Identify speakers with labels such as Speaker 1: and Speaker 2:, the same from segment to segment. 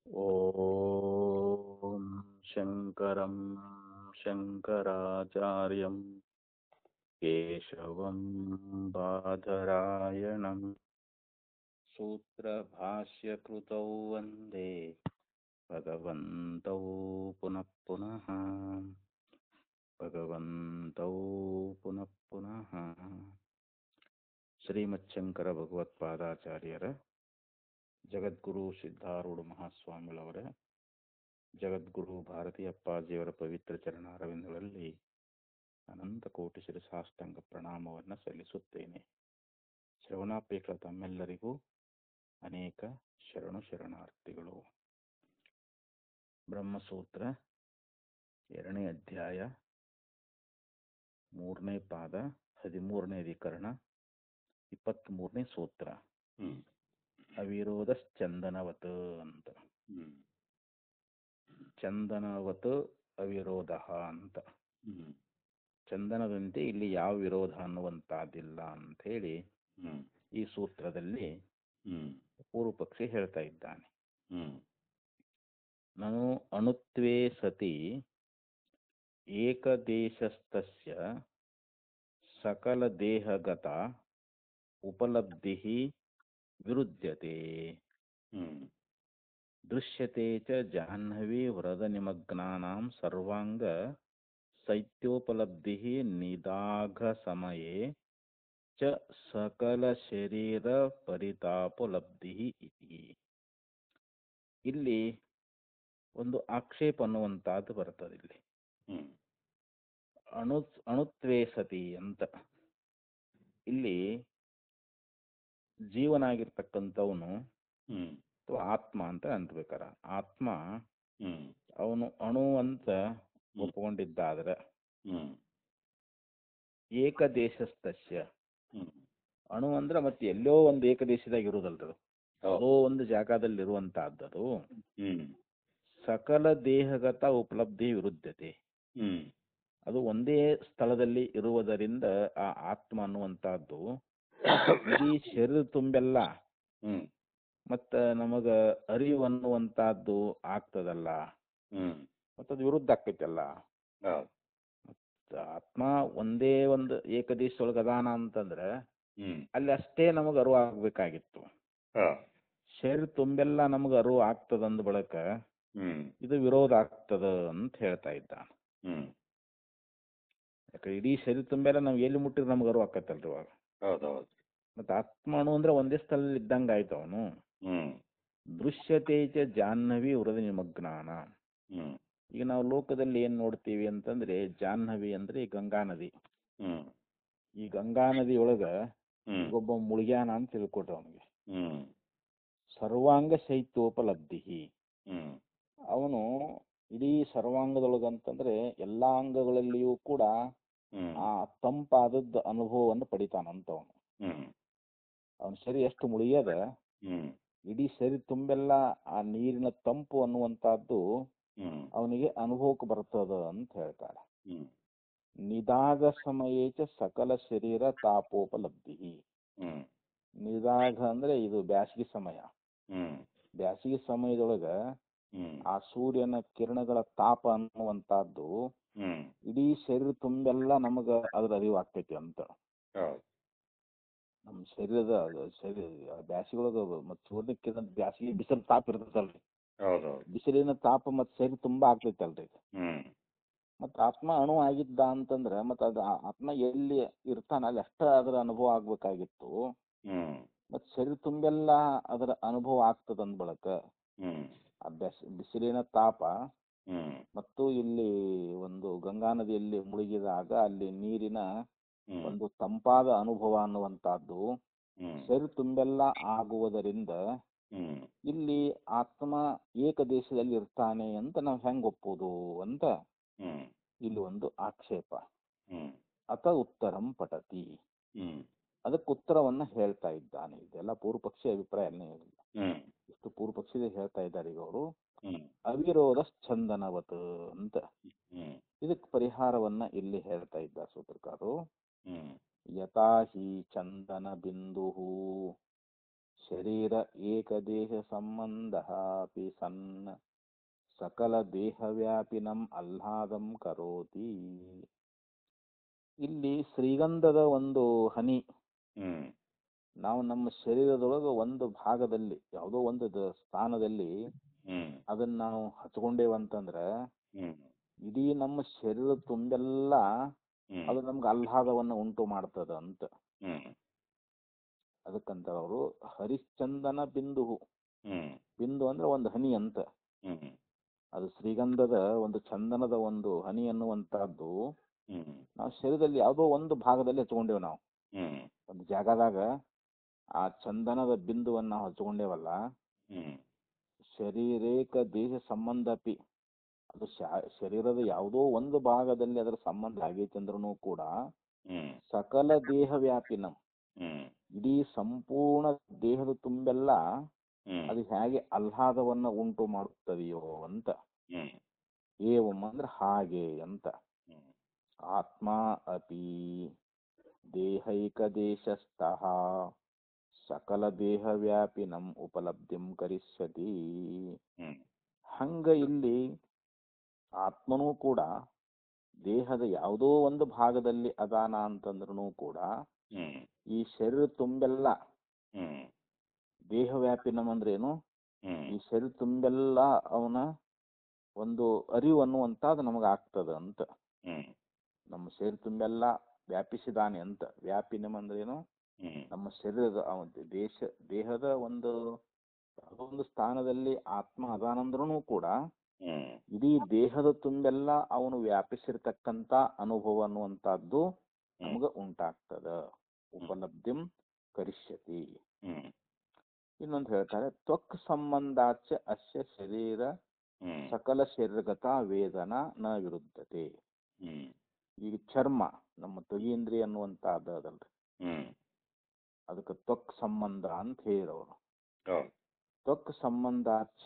Speaker 1: ಓಂ ಶಂಕರಂ ಶಂಕರಾಚಾರ್ಯಂ ಕೇಶವಂ ಬಾದರಾಯಣಂ ಸೂತ್ರಭಾಷ್ಯಕೃತೌ ವಂದೇ ಭಗವಂತೌ ಪುನಃ ಪುನಃ ಭಗವಂತೌ ಪುನಃ ಪುನಃ ಶ್ರೀಮಚ್ಛಂಕರ ಭಗವತ್ಪಾದಾಚಾರ್ಯರ ಜಗದ್ಗುರು ಸಿದ್ಧಾರೂಢ ಮಹಾಸ್ವಾಮಿಗಳವರ ಜಗದ್ಗುರು ಭಾರತೀ ಅಪ್ಪಾಜಿಯವರ ಪವಿತ್ರ ಚರಣಾರವಿಂದಗಳಲ್ಲಿ ಅನಂತ ಕೋಟಿ ಶಿರಸಾಷ್ಟಾಂಗ ಪ್ರಣಾಮವನ್ನು ಸಲ್ಲಿಸುತ್ತೇನೆ. ಶ್ರವಣಾಪೇಕ್ಷ ತಮ್ಮೆಲ್ಲರಿಗೂ ಅನೇಕ ಶರಣಾರ್ಥಿಗಳು. ಬ್ರಹ್ಮಸೂತ್ರ 2ನೇ ಅಧ್ಯಾಯ 3ನೇ ಪಾದ 13ನೇ ಅಧಿಕರಣ 23ನೇ ಸೂತ್ರ. ಅವಿರೋಧಶ್ಚಂದನವತ್ ಅಂತ. ಚಂದನವತ್ ಅವಿರೋಧ ಅಂತ. ಚಂದನದಂತೆ ಇಲ್ಲಿ ಯಾವ ವಿರೋಧ ಅನ್ನುವಂತಹದ್ದಿಲ್ಲ ಅಂತ ಹೇಳಿ ಈ ಸೂತ್ರದಲ್ಲಿ ಪೂರ್ವ ಪಕ್ಷಿ ಹೇಳ್ತಾ ಇದ್ದಾನೆ. ನಾನು ಅಣುತ್ವೇ ಸತಿ ಏಕದೇಶಸ್ಥಸ್ಯ ಸಕಲ ದೇಹಗತ ಉಪಲಬ್ಧಿ ವಿರುದ್ಧತೆ ದೃಶ್ಯತೆ ಚ ಜಾಹ್ನವಿ ವ್ರತ ನಿಮಗ್ನಾನಾಂ ಸರ್ವಾಂಗ ಸೈತ್ಯೋಪಲಬ್ಧಿ ನಿದಾಘ ಸಮಯೇ ಚ ಸಕಲ ಶರೀರ ಪರಿತಾಪೋಲಬ್ಧಿ ಇತಿ. ಇಲ್ಲಿ ಒಂದು ಆಕ್ಷೇಪ ಅನ್ನುವಂತಹದ್ದು ಬರ್ತದೆ. ಇಲ್ಲಿ ಅಣುತ್ವೇ ಸತಿ ಅಂತ. ಇಲ್ಲಿ ಜೀವನಾಗಿರ್ತಕ್ಕಂಥವನು ಅಥವಾ ಆತ್ಮ ಅಂತ ಅನ್ಬೇಕಾರ, ಆತ್ಮ ಅವನು ಅಣು ಅಂತ ಒಪ್ಕೊಂಡಿದ್ದಾದ್ರೆ ಏಕದೇಶಸ್ಥಸ್ಯ, ಅಣು ಅಂದ್ರೆ ಮತ್ತೆ ಎಲ್ಲೋ ಒಂದು ಏಕದೇಶದಾಗ ಇರುವುದಲ್ದು, ಯಾವುದೋ ಒಂದು ಜಾಗದಲ್ಲಿ ಇರುವಂತಹದ್ದು. ಸಕಲ ದೇಹಗತ ಉಪಲಬ್ಧಿ ವಿರುದ್ಧತೆ, ಅದು ಒಂದೇ ಸ್ಥಳದಲ್ಲಿ ಇರುವುದರಿಂದ ಆ ಆತ್ಮ ಅನ್ನುವಂತಹದ್ದು ಇಡೀ ಶರೀರ ತುಂಬೆಲ್ಲ ಮತ್ತ ನಮಗ ಅರಿವು ಅನ್ನುವಂತಹದ್ದು ಆಗ್ತದಲ್ಲ, ಮತ್ತದು ವಿರುದ್ಧ ಆಕೈತಲ್ಲ. ಆತ್ಮ ಒಂದೇ ಒಂದು ಏಕದೇಶದೊಳಗೆ ಅದಾನ ಅಂತಂದ್ರೆ ಅಲ್ಲಿ ಅಷ್ಟೇ ನಮಗ ಅರಿವು ಆಗ್ಬೇಕಾಗಿತ್ತು. ಶರೀರ ತುಂಬೆಲ್ಲ ನಮಗ ಅರಿವು ಆಗ್ತದಂದ ಬಳಕ ಇದು ವಿರೋಧ ಆಗ್ತದ ಅಂತ ಹೇಳ್ತಾ ಇದ್ದಾನೆ. ಯಾಕಂದ್ರೆ ಇಡೀ ಶರೀರ ತುಂಬೆಲ್ಲ ನಾವ್ ಎಲ್ಲಿ ಮುಟ್ಟಿದ್ರೆ ನಮ್ಗೆ ಅರಿವು ಆಕತ್ತಲ್ರಿ ಇವಾಗ. ಮತ್ತೆ ಆತ್ಮನು ಅಂದ್ರೆ ಒಂದೇ ಸ್ಥಳದಲ್ಲಿ ಇದ್ದಂಗ ಆಯ್ತು ಅವನು. ದೃಶ್ಯತೆ ಚ ಜಾಹ್ನವಿ ವ್ರತ ನಿಮಗ್ನಾನ. ಈಗ ನಾವು ಲೋಕದಲ್ಲಿ ಏನ್ ನೋಡ್ತೀವಿ ಅಂತಂದ್ರೆ, ಜಾಹ್ನವಿ ಅಂದ್ರೆ ಈ ಗಂಗಾ ನದಿ. ಈ ಗಂಗಾ ನದಿ ಒಳಗ ಒಬ್ಬ ಮುಳುಗ್ಯಾನ ಅಂತ ತಿಳ್ಕೊಟ್ರ ಅವನಿಗೆ ಸರ್ವಾಂಗ ಶೈತ್ಯೋಪಲಬ್ಧಿ. ಅವನು ಇಡೀ ಸರ್ವಾಂಗದೊಳಗಂತಂದ್ರೆ ಎಲ್ಲಾ ಅಂಗಗಳಲ್ಲಿಯೂ ಕೂಡ ಆ ತಂಪಾದದ್ದು ಅನುಭವವನ್ನು ಪಡಿತಾನಂತವನು. ಅವನ ಶರೀರ ಎಷ್ಟು ಮುಳಿಯದ, ಇಡೀ ಶರೀರ ತುಂಬೆಲ್ಲ ಆ ನೀರಿನ ತಂಪು ಅನ್ನುವಂತಹದ್ದು ಅವನಿಗೆ ಅನುಭವಕ್ಕೆ ಬರ್ತದ ಅಂತ ಹೇಳ್ತಾರೆ. ನಿದಾಗ ಸಮಯೇಚ ಸಕಲ ಶರೀರ ತಾಪೋಪಲಬ್ಧಿ. ನಿದಾಗ ಅಂದ್ರೆ ಇದು ಬ್ಯಾಸಿಗೆ ಸಮಯ. ಬ್ಯಾಸಿಗೆ ಸಮಯದೊಳಗ ಆ ಸೂರ್ಯನ ಕಿರಣಗಳ ತಾಪ ಅನ್ನುವಂತಹದ್ದು ಇಡೀ ಶರೀರ ತುಂಬೆಲ್ಲ ನಮಗ ಅದ್ರ ಅರಿವು ಆಗ್ತೈತಿ ಅಂತ. ನಮ್ಮ ಶರೀರದ ಬ್ಯಾಸಿಗೊಳಗ ಮತ್ ಸೂರ್ಯನ ಕಿರಣ ಬ್ಯಾಸಿಗೆ ಬಿಸಿಲು ತಾಪ ಇರ್ತೈತಲ್ರಿ, ಬಿಸಿಲಿನ ತಾಪ ಮತ್ ಶರೀರ ತುಂಬಾ ಆಗ್ತೈತಲ್ರಿ. ಮತ್ ಆತ್ಮ ಅಣು ಆಗಿದ್ದ ಅಂತಂದ್ರ ಮತ್ ಅದ ಆತ್ಮ ಎಲ್ಲಿ ಇರ್ತಾನ ಅಲ್ಲಿ ಅಷ್ಟ ಅದರ ಅನುಭವ ಆಗ್ಬೇಕಾಗಿತ್ತು. ಮತ್ ಶರೀರ ತುಂಬೆಲ್ಲ ಅದರ ಅನುಭವ ಆಗ್ತದ ಅಂದ ಬಳಕ ಆ ಬಿಸಿಲಿನ ತಾಪ ಮತ್ತು ಇಲ್ಲಿ ಒಂದು ಗಂಗಾ ನದಿಯಲ್ಲಿ ಮುಳುಗಿದಾಗ ಅಲ್ಲಿ ನೀರಿನ ಒಂದು ತಂಪಾದ ಅನುಭವ ಅನ್ನುವಂತಹದ್ದು ಶರೀರ ತುಂಬೆಲ್ಲ ಆಗುವುದರಿಂದ ಇಲ್ಲಿ ಆತ್ಮ ಏಕದೇಶದಲ್ಲಿ ಇರ್ತಾನೆ ಅಂತ ನಾವು ಹೆಂಗ್ ಒಪ್ಪೋದು ಅಂತ ಇಲ್ಲಿ ಒಂದು ಆಕ್ಷೇಪ. ಅತ ಉತ್ತರಂ ಪಠತಿ, ಅದಕ್ಕೆ ಉತ್ತರವನ್ನ ಹೇಳ್ತಾ ಇದ್ದಾನೆ. ಇದೆಲ್ಲ ಪೂರ್ವ ಪಕ್ಷಿ ಅಭಿಪ್ರಾಯನೇ ಇರಲಿಲ್ಲ, ಇಷ್ಟು ಪೂರ್ವ ಪಕ್ಷಿ ಹೇಳ್ತಾ ಇದ್ದಾರೆ ಈಗ ಅವರು. ಅವಿರೋಧ ಛಂದನವತ್ ಅಂತ ಇದಕ್ಕೆ ಪರಿಹಾರವನ್ನ ಇಲ್ಲಿ ಹೇಳ್ತಾ ಇದ್ದ ಸೂತ್ರಕಾರರು. ಯಥಾ ಹಿ ಚಂದನ ಬಿಂದು ಶರೀರ ಏಕದೇಶ ಸಂಬಂಧ ಅಪಿ ಸನ್ ಸಕಲ ದೇಹವ್ಯಾಪಿನಂ ಆಹ್ಲಾದಂ ಕರೋತಿ. ಇಲ್ಲಿ ಶ್ರೀಗಂಧದ ಒಂದು ಹನಿ ನಾವು ನಮ್ಮ ಶರೀರದೊಳಗೆ ಒಂದು ಭಾಗದಲ್ಲಿ ಯಾವುದೋ ಒಂದು ಸ್ಥಾನದಲ್ಲಿ ಅದನ್ನ ನಾವು ಹಚ್ಕೊಂಡೇವಂತಂದ್ರ ಇಡೀ ನಮ್ಮ ಶರೀರ ತುಂಬೆಲ್ಲ ಅದು ನಮ್ಗೆ ಆಹ್ಲಾದವನ್ನು ಉಂಟು ಮಾಡ್ತದ ಅಂತ. ಅದಕ್ಕಂತ ಅವರು ಹರಿಶ್ಚಂದನ ಬಿಂದು. ಬಿಂದು ಅಂದ್ರೆ ಒಂದು ಹನಿ ಅಂತ. ಅದು ಶ್ರೀಗಂಧದ ಒಂದು ಚಂದನದ ಒಂದು ಹನಿ ಅನ್ನುವಂತಹದ್ದು ನಾವು ಶರೀರದಲ್ಲಿ ಯಾವುದೋ ಒಂದು ಭಾಗದಲ್ಲಿ ಹಚ್ಕೊಂಡೇವು. ನಾವು ಒಂದು ಜಾಗದಾಗ ಆ ಚಂದನದ ಬಿಂದುವನ್ನು ನಾವು ಹಚ್ಕೊಂಡೇವಲ್ಲ, ಶರೀರೇಕ ದೇಶ ಸಂಬಂಧಪಿ, ಅದು ಶರೀರದ ಯಾವುದೋ ಒಂದು ಭಾಗದಲ್ಲಿ ಅದರ ಸಂಬಂಧ ಆಗೈತೆ ಅಂದ್ರೂ ಕೂಡ ಸಕಲ ದೇಹ ವ್ಯಾಪಿನಂ, ಇಡೀ ಸಂಪೂರ್ಣ ದೇಹದ ತುಂಬೆಲ್ಲ ಅದು ಹೇಗೆ ಆಹ್ಲಾದವನ್ನ ಉಂಟು ಮಾಡುತ್ತದೆಯೋ ಅಂತ. ಏವಂ ಅಂದ್ರೆ ಹಾಗೆ ಅಂತ. ಆತ್ಮ ಅಪಿ ದೇಹೈಕ ದೇಶಸ್ಥಃ ಸಕಲ ದೇಹ ವ್ಯಾಪಿನಂ ಉಪಲಬ್ಧಿಂ ಕರಿಷ್ಯತಿ. ಹಂಗ ಇಲ್ಲಿ ಆತ್ಮನೂ ಕೂಡ ದೇಹದ ಯಾವುದೋ ಒಂದು ಭಾಗದಲ್ಲಿ ಅದಾನ ಅಂತಂದ್ರೂ ಕೂಡ ಈ ಶರೀರ ತುಂಬೆಲ್ಲ ದೇಹ ವ್ಯಾಪಿನಂ ಅಂದ್ರೆ ಏನು, ಈ ಶರೀರ ತುಂಬೆಲ್ಲ ಅವನ ಒಂದು ಅರಿವು ಅನ್ನುವಂಥದ್ದು ನಮಗಾಗ್ತದ ಅಂತ. ನಮ್ಮ ಶರೀರ ತುಂಬೆಲ್ಲ ವ್ಯಾಪಿಸಿದಾನೆ ಅಂತ. ವ್ಯಾಪಿನಂ ಅಂದ್ರೆ ಏನು, ನಮ್ಮ ಶರೀರದ ದೇಹದ ಒಂದು ಸ್ಥಾನದಲ್ಲಿ ಆತ್ಮ ಅದಾನಂದ್ರೂ ಕೂಡ ಇಡೀ ದೇಹದ ತುಂಬೆಲ್ಲ ಅವನು ವ್ಯಾಪಿಸಿರ್ತಕ್ಕಂಥ ಅನುಭವ ಅನ್ನುವಂಥದ್ದು ನಮಗ ಉಂಟಾಗ್ತದ. ಉಪಲಬ್ಧಿಂ ಕರಿಷ್ಯತಿ. ಇನ್ನೊಂದು ಹೇಳ್ತಾರೆ, ತ್ವಕ್ ಸಂಬಂಧಾಚ ಅಸ್ಯ ಶರೀರ ಸಕಲ ಶರೀರಗತ ವೇದನ ನ ವಿರುದ್ಧತೆ. ಈಗ ಚರ್ಮ ನಮ್ಮ ತ್ವಗೀಂದ್ರಿಯ ಅನ್ನುವಂಥದ್ದು ಅದಲ್ರಿ, ಅದಕ್ಕೆ ತ್ವಕ್ ಸಂಬಂಧ ಅಂತ ಹೇಳಿರವರು. ತ್ವಕ್ ಸಂಬಂಧಾಚ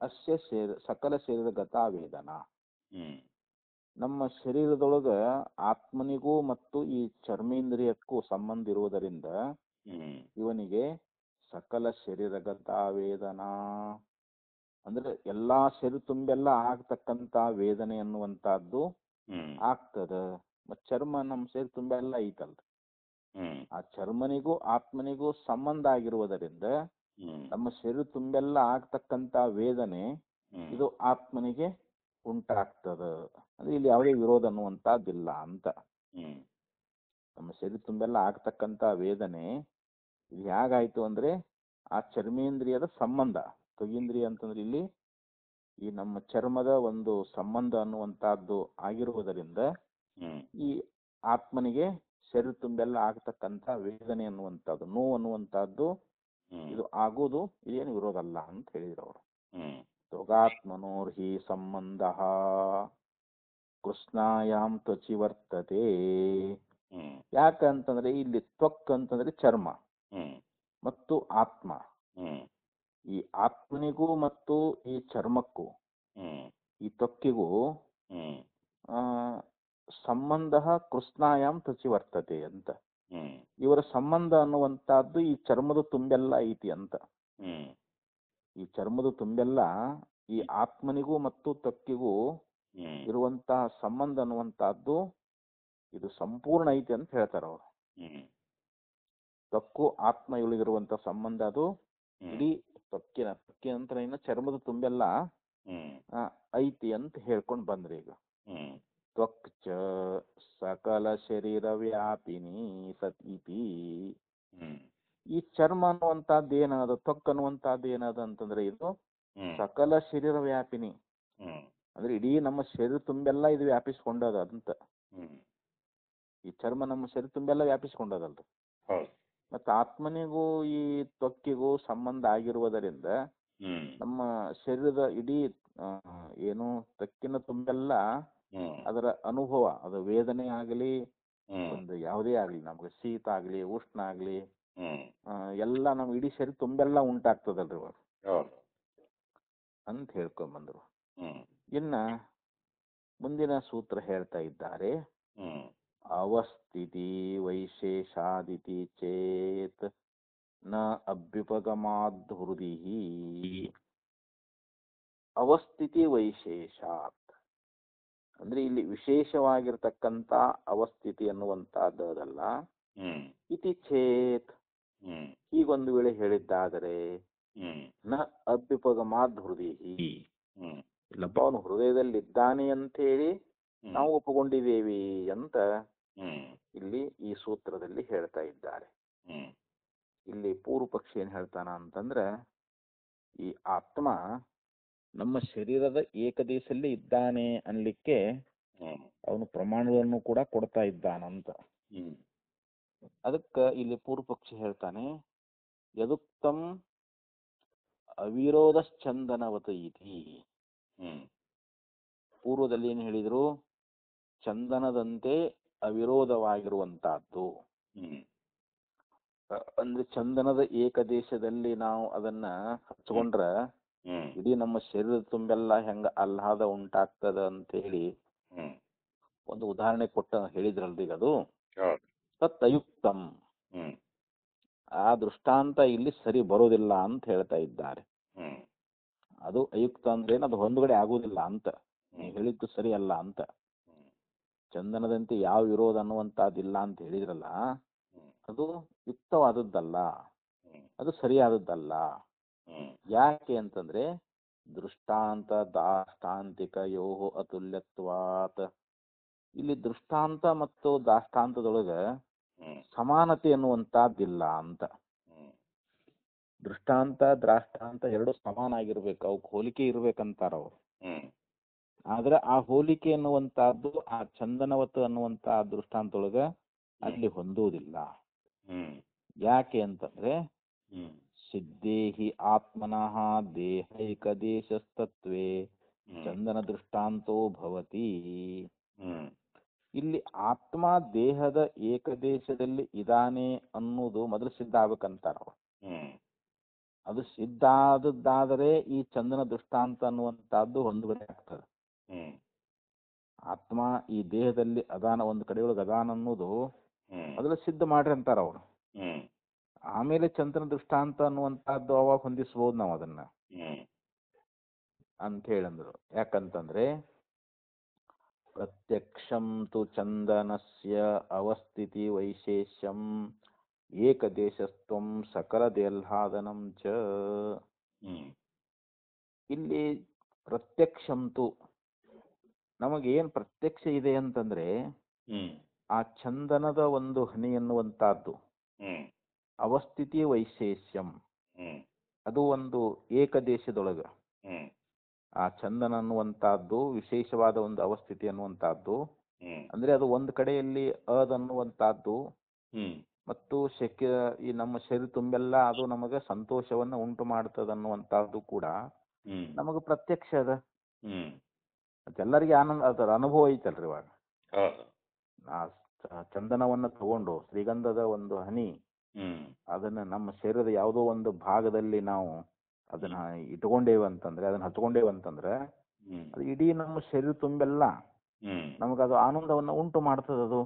Speaker 1: ಅಸ್ಯ ಸಕಲ ಶರೀರಗತ ವೇದನ. ನಮ್ಮ ಶರೀರದೊಳಗ ಆತ್ಮನಿಗೂ ಮತ್ತು ಈ ಚರ್ಮೇಂದ್ರಿಯಕ್ಕೂ ಸಂಬಂಧ ಇರುವುದರಿಂದ ಇವನಿಗೆ ಸಕಲ ಶರೀರಗತ ವೇದನಾ ಅಂದ್ರೆ ಎಲ್ಲಾ ಶರೀರ ತುಂಬೆಲ್ಲ ಆಗ್ತಕ್ಕಂತ ವೇದನೆ ಅನ್ನುವಂತಹದ್ದು ಆಗ್ತದ. ಮತ್ ಚರ್ಮ ನಮ್ಮ ಶರೀರ ತುಂಬೆಲ್ಲ ಐತಲ್ರಿ, ಆ ಚರ್ಮನಿಗೂ ಆತ್ಮನಿಗೂ ಸಂಬಂಧ ಆಗಿರುವುದರಿಂದ ನಮ್ಮ ಶರೀರ ತುಂಬೆಲ್ಲ ಆಗ್ತಕ್ಕಂತ ವೇದನೆ ಇದು ಆತ್ಮನಿಗೆ ಉಂಟಾಗ್ತದ. ಅಂದ್ರೆ ಇಲ್ಲಿ ಯಾವುದೇ ವಿರೋಧ ಅನ್ನುವಂತಹದ್ದಿಲ್ಲ ಅಂತ. ನಮ್ಮ ಶರೀರ ತುಂಬೆಲ್ಲ ಆಗ್ತಕ್ಕಂತ ವೇದನೆ ಇದು ಹೇಗಾಯ್ತು ಅಂದ್ರೆ ಆ ಚರ್ಮೇಂದ್ರಿಯದ ಸಂಬಂಧ. ತ್ವಗೀಂದ್ರಿಯ ಅಂತಂದ್ರೆ ಇಲ್ಲಿ ಈ ನಮ್ಮ ಚರ್ಮದ ಒಂದು ಸಂಬಂಧ ಅನ್ನುವಂತಹದ್ದು ಆಗಿರುವುದರಿಂದ ಈ ಆತ್ಮನಿಗೆ ಶರೀರ ತುಂಬೆಲ್ಲ ಆಗ್ತಕ್ಕಂತ ವೇದನೆ ಅನ್ನುವಂಥದ್ದು, ನೋವು ಅನ್ನುವಂತಹದ್ದು ಇದು ಆಗೋದು ಇದೇನು ವಿರೋಧ ಅಲ್ಲ ಅಂತ ಹೇಳಿದ್ರು ಅವರು. ತ್ವಗಾತ್ಮನೋರ್ಹಿ ಸಂಬಂಧ ಕೃಷ್ಣಾಯಾಮ್ ತ್ವಚಿ ವರ್ತತೆ. ಯಾಕಂತಂದ್ರೆ ಇಲ್ಲಿ ತ್ವಕ್ ಅಂತಂದ್ರೆ ಚರ್ಮ ಮತ್ತು ಆತ್ಮ, ಈ ಆತ್ಮನಿಗೂ ಮತ್ತು ಈ ಚರ್ಮಕ್ಕೂ ಈ ತ್ವಕ್ಕಿಗೂ ಸಂಬಂಧ ಕೃಷ್ಣಾಯಾಮ್ ತ್ವಚಿ ವರ್ತತೆ ಅಂತ. ಇವರ ಸಂಬಂಧ ಅನ್ನುವಂತಹದ್ದು ಈ ಚರ್ಮದ ತುಂಬೆಲ್ಲ ಐತಿ ಅಂತ. ಈ ಚರ್ಮದ ತುಂಬೆಲ್ಲ ಈ ಆತ್ಮನಿಗೂ ಮತ್ತು ತ್ವಕ್ಕಿಗೂ ಇರುವಂತಹ ಸಂಬಂಧ ಅನ್ನುವಂತಹದ್ದು ಇದು ಸಂಪೂರ್ಣ ಐತಿ ಅಂತ ಹೇಳ್ತಾರ ಅವರು. ತ್ವಕ್ಕು ಆತ್ಮ ಇವಳಿಗಿರುವಂತ ಸಂಬಂಧ ಅದು ಇಡೀ ತ್ವಕ್ಕಿನ ನಂತರ ಇನ್ನು ಚರ್ಮದ ತುಂಬೆಲ್ಲ ಐತಿ ಅಂತ ಹೇಳ್ಕೊಂಡ್ ಬಂದ್ರಿ. ಈಗ ತ್ವಕ್ ಚ ಸಕಲ ಶರೀರ ವ್ಯಾಪಿನಿ ಸತೀತಿ. ಈ ಚರ್ಮ ಅನ್ನುವಂತಹದ್ದು ಏನದ, ತ್ವಕ್ ಅನ್ನುವಂತಹದ್ದು ಏನದ ಅಂತಂದ್ರೆ ಇದು ಸಕಲ ಶರೀರ ವ್ಯಾಪಿನಿ ಅಂದ್ರೆ ಇಡೀ ನಮ್ಮ ಶರೀರ ತುಂಬೆಲ್ಲ ಇದು ವ್ಯಾಪಿಸ್ಕೊಂಡದ ಅಂತ. ಈ ಚರ್ಮ ನಮ್ಮ ಶರೀರ ತುಂಬೆಲ್ಲ ವ್ಯಾಪಿಸ್ಕೊಂಡದಲ್ರಿ. ಮತ್ತ ಆತ್ಮನಿಗೂ ಈ ತ್ವಕ್ಕಿಗೂ ಸಂಬಂಧ ಆಗಿರುವುದರಿಂದ ನಮ್ಮ ಶರೀರದ ಇಡೀ ಏನು ತ್ವಕ್ಕಿನ ತುಂಬೆಲ್ಲ ಅದರ ಅನುಭವ, ಅದು ವೇದನೆ ಆಗಲಿ ಒಂದು ಯಾವುದೇ ಆಗ್ಲಿ, ನಮ್ಗೆ ಶೀತ ಆಗ್ಲಿ ಉಷ್ಣ ಆಗ್ಲಿ ಎಲ್ಲ ನಮ್ ಇಡೀ ಶರೀರ ತುಂಬೆಲ್ಲ ಉಂಟಾಗ್ತದಲ್ರಿ ಅಂತ ಹೇಳ್ಕೊಂಡ್ಬಂದ್ರು. ಇನ್ನ ಮುಂದಿನ ಸೂತ್ರ ಹೇಳ್ತಾ ಇದ್ದಾರೆ, ಅವಸ್ಥಿತಿ ವೈಶೇಷಾದಿತಿ ಚೇತ್ ನ ಅಭ್ಯುಪಗಮಾದ್ ಹೃದಿ ಅವಸ್ಥಿತಿ ವೈಶೇಷಾತ್. ಅಂದ್ರೆ ಇಲ್ಲಿ ವಿಶೇಷವಾಗಿರ್ತಕ್ಕಂಥ ಅವಸ್ಥಿತಿ ಅನ್ನುವಂತಹದ್ದಲ್ಲ. ಇತಿ ಚೇತ್, ಹೀಗೊಂದು ವೇಳೆ ಹೇಳಿದ್ದಾದರೆ, ನ ಅಭ್ಯುಪಗಮಾದ್ ಹೃದಯ, ಇಲ್ಲಪ್ಪ ಅವನು ಹೃದಯದಲ್ಲಿದ್ದಾನೆ ಅಂತೇಳಿ ನಾವು ಒಪ್ಪಿಕೊಂಡಿದ್ದೇವೆ ಅಂತ ಇಲ್ಲಿ ಈ ಸೂತ್ರದಲ್ಲಿ ಹೇಳ್ತಾ ಇದ್ದಾರೆ. ಇಲ್ಲಿ ಪೂರ್ವ ಪಕ್ಷಿ ಏನ್ ಹೇಳ್ತಾನ ಅಂತಂದ್ರೆ, ಈ ಆತ್ಮ ನಮ್ಮ ಶರೀರದ ಏಕದೇಶದಲ್ಲಿ ಇದ್ದಾನೆ ಅನ್ಲಿಕ್ಕೆ ಅವನು ಪ್ರಮಾಣವನ್ನು ಕೂಡ ಕೊಡ್ತಾ ಇದ್ದಾನಂತ. ಅದಕ್ಕ ಇಲ್ಲಿ ಪೂರ್ವ ಪಕ್ಷಿ ಹೇಳ್ತಾನೆ, ಯದುಕ್ತಂ ಅವಿರೋಧಶ್ಚಂದನವತ ಇತಿ. ಪೂರ್ವದಲ್ಲಿ ಏನು ಹೇಳಿದ್ರು? ಚಂದನದಂತೆ ಅವಿರೋಧವಾಗಿರುವಂತಹದ್ದು. ಅಂದ್ರೆ ಚಂದನದ ಏಕದೇಶದಲ್ಲಿ ನಾವು ಅದನ್ನ ಹಚ್ಕೊಂಡ್ರ ಇಡೀ ನಮ್ಮ ಶರೀರದ ತುಂಬೆಲ್ಲ ಹೆಂಗ ಆಹ್ಲಾದ ಉಂಟಾಗ್ತದ ಅಂತ ಹೇಳಿ ಒಂದು ಉದಾಹರಣೆ ಕೊಟ್ಟ ಹೇಳಿದ್ರಲ್ರಿ, ಅದು ತತ್ ಅಯುಕ್ತಂ, ಆ ದೃಷ್ಟಾಂತ ಇಲ್ಲಿ ಸರಿ ಬರೋದಿಲ್ಲ ಅಂತ ಹೇಳ್ತಾ ಇದ್ದಾರೆ. ಅದು ಅಯುಕ್ತ ಅಂದ್ರೆ ಅದು ಹೊಂದುಗಡೆ ಆಗುವುದಿಲ್ಲ ಅಂತ, ನೀವು ಹೇಳಿದ್ದು ಸರಿ ಅಲ್ಲ ಅಂತ. ಚಂದನದಂತೆ ಯಾವ ವಿರೋಧ ಅನ್ನುವಂತಹದ್ದಿಲ್ಲ ಅಂತ ಹೇಳಿದ್ರಲ್ಲ, ಅದು ಯುಕ್ತವಾದದ್ದಲ್ಲ, ಅದು ಸರಿಯಾದದ್ದಲ್ಲ. ಯಾಕೆ ಅಂತಂದ್ರೆ ದೃಷ್ಟಾಂತ ದಾಷ್ಟಾಂತಿಕ ಯೋಹೋ ಅತುಲ್ಯತ್ವಾತ್. ಇಲ್ಲಿ ದೃಷ್ಟಾಂತ ಮತ್ತು ದಾಷ್ಟಾಂತದೊಳಗ ಸಮಾನತೆ ಅನ್ನುವಂತಹದ್ದಿಲ್ಲ ಅಂತ. ದೃಷ್ಟಾಂತ ದ್ರಾಷ್ಟಾಂತ ಎರಡು ಸಮಾನ ಆಗಿರ್ಬೇಕು, ಅವಕ್ಕೆ ಹೋಲಿಕೆ ಇರ್ಬೇಕಂತಾರ ಅವ್ರು. ಆದ್ರೆ ಆ ಹೋಲಿಕೆ ಅನ್ನುವಂತಹದ್ದು ಆ ಚಂದನವತ್ತು ಅನ್ನುವಂತಹ ದೃಷ್ಟಾಂತದೊಳಗ ಅಲ್ಲಿ ಹೊಂದುವುದಿಲ್ಲ. ಯಾಕೆ ಅಂತಂದ್ರೆ ಸಿದ್ಧೇಹಿ ಆತ್ಮನಃ ದೇಹೈಕ ದೇಶಸ್ತತ್ವೇ ಚಂದನ ದೃಷ್ಟಾಂತೋ ಭವತಿ. ಇಲ್ಲಿ ಆತ್ಮ ದೇಹದ ಏಕದೇಶದಲ್ಲಿ ಇದಾನೆ ಅನ್ನೋದು ಮೊದಲು ಸಿದ್ಧ ಆಗ್ಬೇಕಂತಾರ. ಅದು ಸಿದ್ಧ ಆದದ್ದಾದರೆ ಈ ಚಂದನ ದೃಷ್ಟಾಂತ ಅನ್ನುವಂತಹದ್ದು ಹೊಂದುಗಡೆ ಆಗ್ತದೆ. ಆತ್ಮ ಈ ದೇಹದಲ್ಲಿ ಅದಾನ, ಒಂದು ಕಡೆಯೊಳಗೆ ಅದಾನ ಅನ್ನೋದು ಮೊದಲು ಸಿದ್ಧ ಮಾಡ್ರಿ ಅಂತಾರ ಅವ್ರು. ಆಮೇಲೆ ಚಂದನ ದೃಷ್ಟಾಂತ ಅನ್ನುವಂತಹದ್ದು ಅವಾಗ ಹೊಂದಿಸ್ಬೋದು ನಾವು ಅದನ್ನ ಅಂತ ಹೇಳಂದ್ರು. ಯಾಕಂತಂದ್ರೆ ಪ್ರತ್ಯಕ್ಷಂ ತು ಚಂದನಸ್ಯ ಅವಸ್ಥಿತಿ ವೈಶೇಷ್ಯಂ ಏಕದೇಶಸ್ತ್ವಂ ಸಕಲ ದೇಹ್ಲಾದನಂ ಚ. ಇಲ್ಲಿ ಪ್ರತ್ಯಕ್ಷಂತು ನಮಗೇನ್ ಪ್ರತ್ಯಕ್ಷ ಇದೆ ಅಂತಂದ್ರೆ ಆ ಚಂದನದ ಒಂದು ಹನಿ ಎನ್ನುವಂತಹದ್ದು ಅವಸ್ಥಿತಿ ವೈಶೇಷ್ಯಂ, ಅದು ಒಂದು ಏಕದೇಶದೊಳಗ ಆ ಚಂದನ ಅನ್ನುವಂತಹದ್ದು ವಿಶೇಷವಾದ ಒಂದು ಅವಸ್ಥಿತಿ ಅನ್ನುವಂತಹದ್ದು. ಅಂದ್ರೆ ಅದು ಒಂದು ಕಡೆಯಲ್ಲಿ ಅದನ್ನುವಂತಹದ್ದು ಮತ್ತು ಈ ನಮ್ಮ ಶರೀರ ತುಂಬೆಲ್ಲ ಅದು ನಮಗೆ ಸಂತೋಷವನ್ನ ಉಂಟು ಮಾಡ್ತದ ಅನ್ನುವಂತಹದ್ದು ಕೂಡ ನಮಗ ಪ್ರತ್ಯಕ್ಷ ಅದ. ಎಲ್ಲರಿಗೆ ಆನಂದ, ಅದರ ಅನುಭವ ಐತಲ್ರಿ. ಇವಾಗ ಆ ಚಂದನವನ್ನ ತಗೊಂಡು ಶ್ರೀಗಂಧದ ಒಂದು ಹನಿ ಅದನ್ನ ನಮ್ಮ ಶರೀರದ ಯಾವುದೋ ಒಂದು ಭಾಗದಲ್ಲಿ ನಾವು ಅದನ್ನ ಇಟ್ಕೊಂಡೇವಂತಂದ್ರೆ, ಅದನ್ನ ಹಚ್ಕೊಂಡೇವಂತಂದ್ರೆ ಅದು ಇಡೀ ನಮ್ಮ ಶರೀರ ತುಂಬೆಲ್ಲ ನಮಗದು ಆನಂದವನ್ನ ಉಂಟು ಮಾಡ್ತದ. ಅದು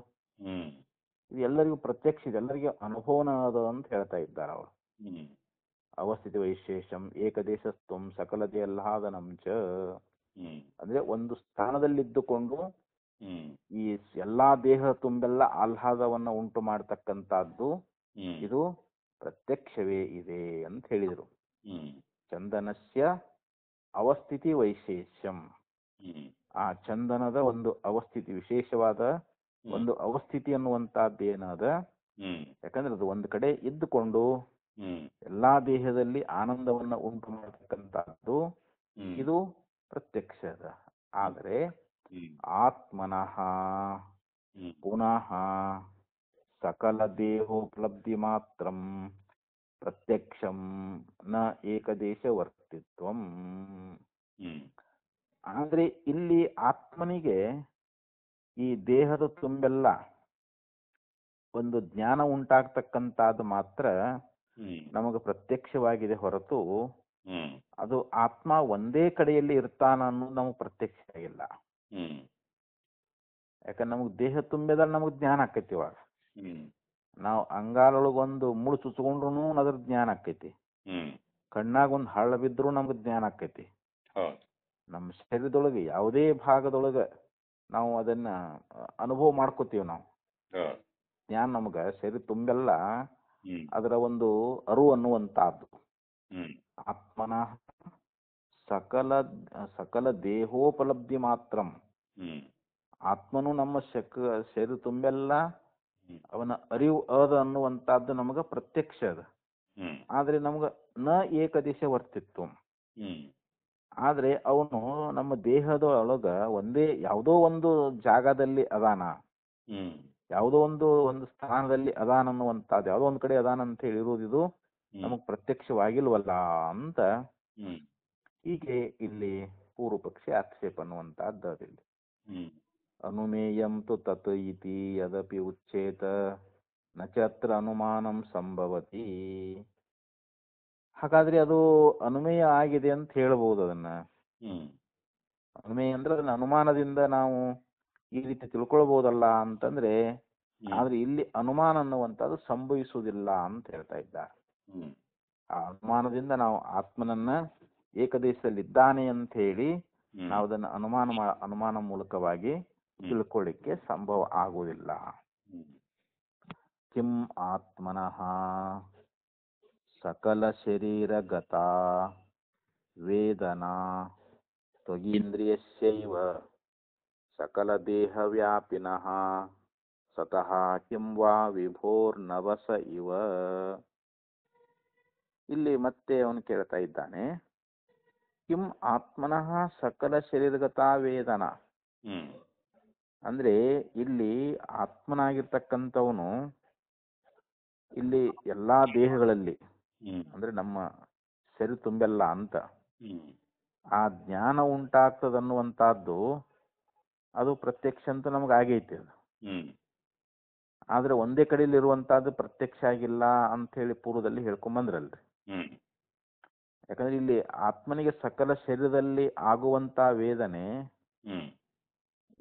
Speaker 1: ಇದು ಎಲ್ಲರಿಗೂ ಪ್ರತ್ಯಕ್ಷ ಇದೆ, ಎಲ್ಲರಿಗೂ ಅನುಭವನ ಅದು ಅಂತ ಹೇಳ್ತಾ ಇದ್ದಾರೆ ಅವರು. ಅವಸ್ಥಿತಿ ವೈಶೇಷಂ ಏಕದೇಶಸ್ತ್ವಂ ಸಕಲ ದೇಹ್ಲಾದನಂ ಚ. ಅಂದ್ರೆ ಒಂದು ಸ್ಥಾನದಲ್ಲಿದ್ದುಕೊಂಡು ಈ ಎಲ್ಲಾ ದೇಹ ತುಂಬೆಲ್ಲ ಆಹ್ಲಾದವನ್ನ ಉಂಟು ಮಾಡತಕ್ಕಂತಹದ್ದು ಇದು ಪ್ರತ್ಯಕ್ಷವೇ ಇದೆ ಅಂತ ಹೇಳಿದರು. ಚಂದನಸ್ಯ ಅವಸ್ಥಿತಿ ವೈಶೇಷ್ಯಂ, ಆ ಚಂದನದ ಒಂದು ಅವಸ್ಥಿತಿ, ವಿಶೇಷವಾದ ಒಂದು ಅವಸ್ಥಿತಿ ಅನ್ನುವಂತಹದ್ದು ಏನಾದ, ಯಾಕಂದ್ರೆ ಅದು ಒಂದು ಕಡೆ ಇದ್ದುಕೊಂಡು ಎಲ್ಲಾ ದೇಹದಲ್ಲಿ ಆನಂದವನ್ನ ಉಂಟು ಮಾಡತಕ್ಕಂತಹದ್ದು ಇದು ಪ್ರತ್ಯಕ್ಷದ. ಆದರೆ ಆತ್ಮನಃ ಪುನಃ ಸಕಲ ದೇಹೋಪಲಬ್ಧಿ ಮಾತ್ರಂ ಪ್ರತ್ಯಕ್ಷಂ ನ ಏಕದೇಶ ವರ್ತಿತ್ವಂ. ಆದ್ರೆ ಇಲ್ಲಿ ಆತ್ಮನಿಗೆ ಈ ದೇಹದ ತುಂಬೆಲ್ಲ ಒಂದು ಜ್ಞಾನ ಉಂಟಾಗ್ತಕ್ಕಂಥದ್ದು ಮಾತ್ರ ನಮಗೆ ಪ್ರತ್ಯಕ್ಷವಾಗಿದೆ ಹೊರತು ಅದು ಆತ್ಮ ಒಂದೇ ಕಡೆಯಲ್ಲಿ ಇರ್ತಾನ ಅನ್ನೋದು ನಮಗೆ ಪ್ರತ್ಯಕ್ಷ ಆಗಿಲ್ಲ. ಯಾಕಂದ್ರೆ ನಮಗ್ ದೇಹ ತುಂಬಿದ್ರೆ ನಮಗ್ ಜ್ಞಾನ ಆಕೈತಿ. ಇವಾಗ ನಾವು ಅಂಗಾಲೊಳಗೊಂದು ಮುಳು ಚುಚ್ಕೊಂಡ್ರು ಅದ್ರ ಜ್ಞಾನ ಆಕೈತಿ. ಕಣ್ಣಾಗ ಒಂದು ಹಳ್ಳ ಬಿದ್ರೂ ನಮ್ಗೆ ಜ್ಞಾನ ಆಕೈತಿ. ನಮ್ಮ ಶರೀರದೊಳಗೆ ಯಾವುದೇ ಭಾಗದೊಳಗೆ ನಾವು ಅದನ್ನ ಅನುಭವ ಮಾಡ್ಕೋತೀವಿ ನಾವು. ಜ್ಞಾನ ನಮ್ಗೆ ಶರೀರ ತುಂಬೆಲ್ಲ ಅದರ ಒಂದು ಅರಿವು ಅನ್ನುವಂತಹದ್ದು. ಆತ್ಮನ ಸಕಲ ಸಕಲ ದೇಹೋಪಲಬ್ಧಿ ಮಾತ್ರಂ. ಆತ್ಮನು ನಮ್ಮ ಶರೀರ ತುಂಬೆಲ್ಲ ಅವನ ಅರಿವು ಅದ ಅನ್ನುವಂತಹದ್ದು ನಮಗ ಪ್ರತ್ಯಕ್ಷ ಅದ. ಆದ್ರೆ ನಮ್ಗ ನ ಏಕದೇಶ ವರ್ತಿತ್ವ. ಆದ್ರೆ ಅವನು ನಮ್ಮ ದೇಹದ ಒಳಗ ಯಾವುದೋ ಒಂದು ಜಾಗದಲ್ಲಿ ಅದಾನ, ಯಾವುದೋ ಒಂದು ಸ್ಥಾನದಲ್ಲಿ ಅದಾನ ಅನ್ನುವಂಥದ್ದು, ಯಾವುದೋ ಒಂದು ಕಡೆ ಅದಾನ ಅಂತ ಹೇಳಿರುವುದು ನಮಗ್ ಪ್ರತ್ಯಕ್ಷವಾಗಿಲ್ವಲ್ಲ ಅಂತ ಹೀಗೆ ಇಲ್ಲಿ ಪೂರ್ವ ಪಕ್ಷಿ ಆಕ್ಷೇಪ ಅನ್ನುವಂತಹದ್ದು ಅದಿಲ್ಲಿ. ಅನುಮೇಯಂ ತು ತತ್ ಇತಿ ಯದಪಿ ಉಚ್ಚೇತ ನಚತ್ರ ಅನುಮಾನಂ ಸಂಭವತಿ. ಹಾಗಾದ್ರೆ ಅದು ಅನುಮೇಯ ಆಗಿದೆ ಅಂತ ಹೇಳ್ಬಹುದು ಅದನ್ನ. ಅನುಮೇಯ ಅಂದ್ರೆ ಅದನ್ನ ಅನುಮಾನದಿಂದ ನಾವು ಈ ರೀತಿ ತಿಳ್ಕೊಳ್ಬಹುದಲ್ಲ ಅಂತಂದ್ರೆ, ಆದ್ರೆ ಇಲ್ಲಿ ಅನುಮಾನ ಅನ್ನುವಂಥದ್ದು ಸಂಭವಿಸುವುದಿಲ್ಲ ಅಂತ ಹೇಳ್ತಾ ಇದ್ದಾರೆ. ಆ ಅನುಮಾನದಿಂದ ನಾವು ಆತ್ಮನನ್ನ ಏಕದೇಶದಲ್ಲಿದ್ದಾನೆ ಅಂತ ಹೇಳಿ ನಾವು ಅದನ್ನ ಅನುಮಾನ ಮೂಲಕವಾಗಿ ತಿಳ್ಕೊಳ್ಳಿಕ್ಕೆ ಸಂಭವ ಆಗುವುದಿಲ್ಲ. ಕಿಂ ಆತ್ಮನಃ ಸಕಲ ಶರೀರಗತ ವೇದನಾ ತ್ವಗೀಂದ್ರಿಯಸ್ಯೈವ ಸಕಲ ದೇಹ ವ್ಯಾಪಿನಃ ಸತಃ ಕಿಂ ವಾ ವಿಭೋರ್ನವಸ ಇವ. ಇಲ್ಲಿ ಮತ್ತೆ ಅವನು ಕೇಳ್ತಾ ಇದ್ದಾನೆ, ಕಿಂ ಆತ್ಮನಃ ಸಕಲ ಶರೀರಗತ ವೇದನಾ. ಅಂದ್ರೆ ಇಲ್ಲಿ ಆತ್ಮನಾಗಿರ್ತಕ್ಕಂಥವನು ಇಲ್ಲಿ ಎಲ್ಲಾ ದೇಹಗಳಲ್ಲಿ ಅಂದ್ರೆ ನಮ್ಮ ಶರೀರ ತುಂಬೆಲ್ಲ ಅಂತ ಆ ಜ್ಞಾನ ಉಂಟಾಗ್ತದನ್ನುವಂತಹದ್ದು ಅದು ಪ್ರತ್ಯಕ್ಷ ಅಂತ ನಮ್ಗೆ ಆಗೈತಿ. ಅದು ಆದ್ರೆ ಒಂದೇ ಕಡೆಯಲ್ಲಿ ಇರುವಂತಹದ್ದು ಪ್ರತ್ಯಕ್ಷ ಆಗಿಲ್ಲ ಅಂತ ಹೇಳಿ ಪೂರ್ವದಲ್ಲಿ ಹೇಳ್ಕೊಂಬಂದ್ರಲ್ರಿ. ಯಾಕಂದ್ರೆ ಇಲ್ಲಿ ಆತ್ಮನಿಗೆ ಸಕಲ ಶರೀರದಲ್ಲಿ ಆಗುವಂತ ವೇದನೆ,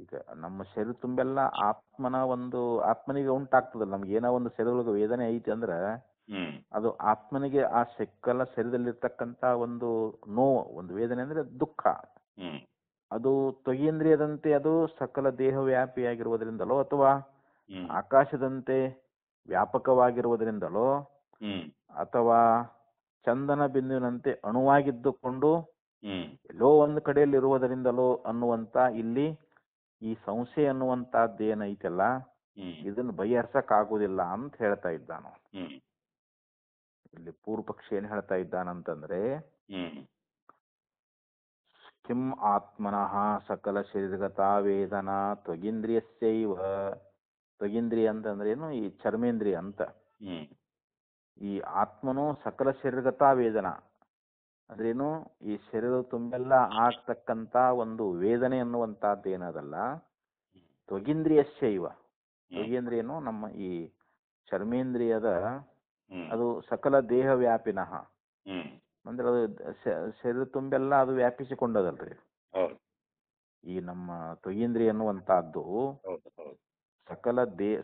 Speaker 1: ಈಗ ನಮ್ಮ ಶರೀರ ತುಂಬೆಲ್ಲ ಆತ್ಮನಿಗೆ ಉಂಟಾಗ್ತದಲ್ಲ. ನಮ್ಗೆ ಏನೋ ಒಂದು ಶರೀರದೊಳಗೆ ವೇದನೆ ಐತಿ ಅಂದ್ರೆ ಅದು ಆತ್ಮನಿಗೆ ಆ ಸಕಲ ಶರೀರದಲ್ಲಿರ್ತಕ್ಕಂತ ಒಂದು ನೋವು, ಒಂದು ವೇದನೆ ಅಂದ್ರೆ ದುಃಖ. ಅದು ತ್ವಗೀಂದ್ರಿಯದಂತೆ ಅದು ಸಕಲ ದೇಹ ವ್ಯಾಪಿಯಾಗಿರುವುದರಿಂದಲೋ ಅಥವಾ ಆಕಾಶದಂತೆ ವ್ಯಾಪಕವಾಗಿರುವುದರಿಂದಲೋ ಅಥವಾ ಚಂದನ ಬಿಂದುವಿನಂತೆ ಅಣುವಾಗಿದ್ದುಕೊಂಡು ಎಲ್ಲೋ ಒಂದು ಕಡೆಯಲ್ಲಿ ಇರುವುದರಿಂದಲೋ ಅನ್ನುವಂತ ಇಲ್ಲಿ ಈ ಸಂಶಯ ಅನ್ನುವಂತಹದ್ದೇನೈತಲ್ಲ ಇದನ್ನು ಬಗೆಹರಿಸಕ್ ಆಗುದಿಲ್ಲ ಅಂತ ಹೇಳ್ತಾ ಇದ್ದಾನು. ಇಲ್ಲಿ ಪೂರ್ವ ಪಕ್ಷಿ ಏನ್ ಹೇಳ್ತಾ ಇದ್ದಾನಂತಂದ್ರೆ, ಕಿಂ ಆತ್ಮನಃ ಸಕಲ ಶರೀರಗತ ವೇದನಾ ತ್ವಗೀಂದ್ರಿಯಸ್ಯೈವ. ತ್ವಗೀಂದ್ರಿಯ ಅಂತಂದ್ರೆ ಏನು? ಈ ಚರ್ಮೇಂದ್ರಿಯ ಅಂತ. ಈ ಆತ್ಮನು ಸಕಲ ಶರೀರಗತ ವೇದನಾ ಅಂದ್ರೇನು? ಈ ಶರೀರ ತುಂಬೆಲ್ಲ ಆಗ್ತಕ್ಕಂತ ಒಂದು ವೇದನೆ ಅನ್ನುವಂತಹದ್ದು ಏನದಲ್ಲ, ತ್ವಗೀಂದ್ರಿಯಸ್ಯೈವ. ತ್ವಗೀಂದ್ರಿಯನು ನಮ್ಮ ಈ ಚರ್ಮೇಂದ್ರಿಯದ ಅದು ಸಕಲ ದೇಹ ವ್ಯಾಪಿನಃ ಅಂದ್ರೆ ಅದು ಶರೀರ ತುಂಬೆಲ್ಲ ಅದು ವ್ಯಾಪಿಸಿಕೊಂಡದಲ್ರಿ. ಈ ನಮ್ಮ ತ್ವಗೀಂದ್ರಿಯ ಅನ್ನುವಂತಹದ್ದು ಸಕಲ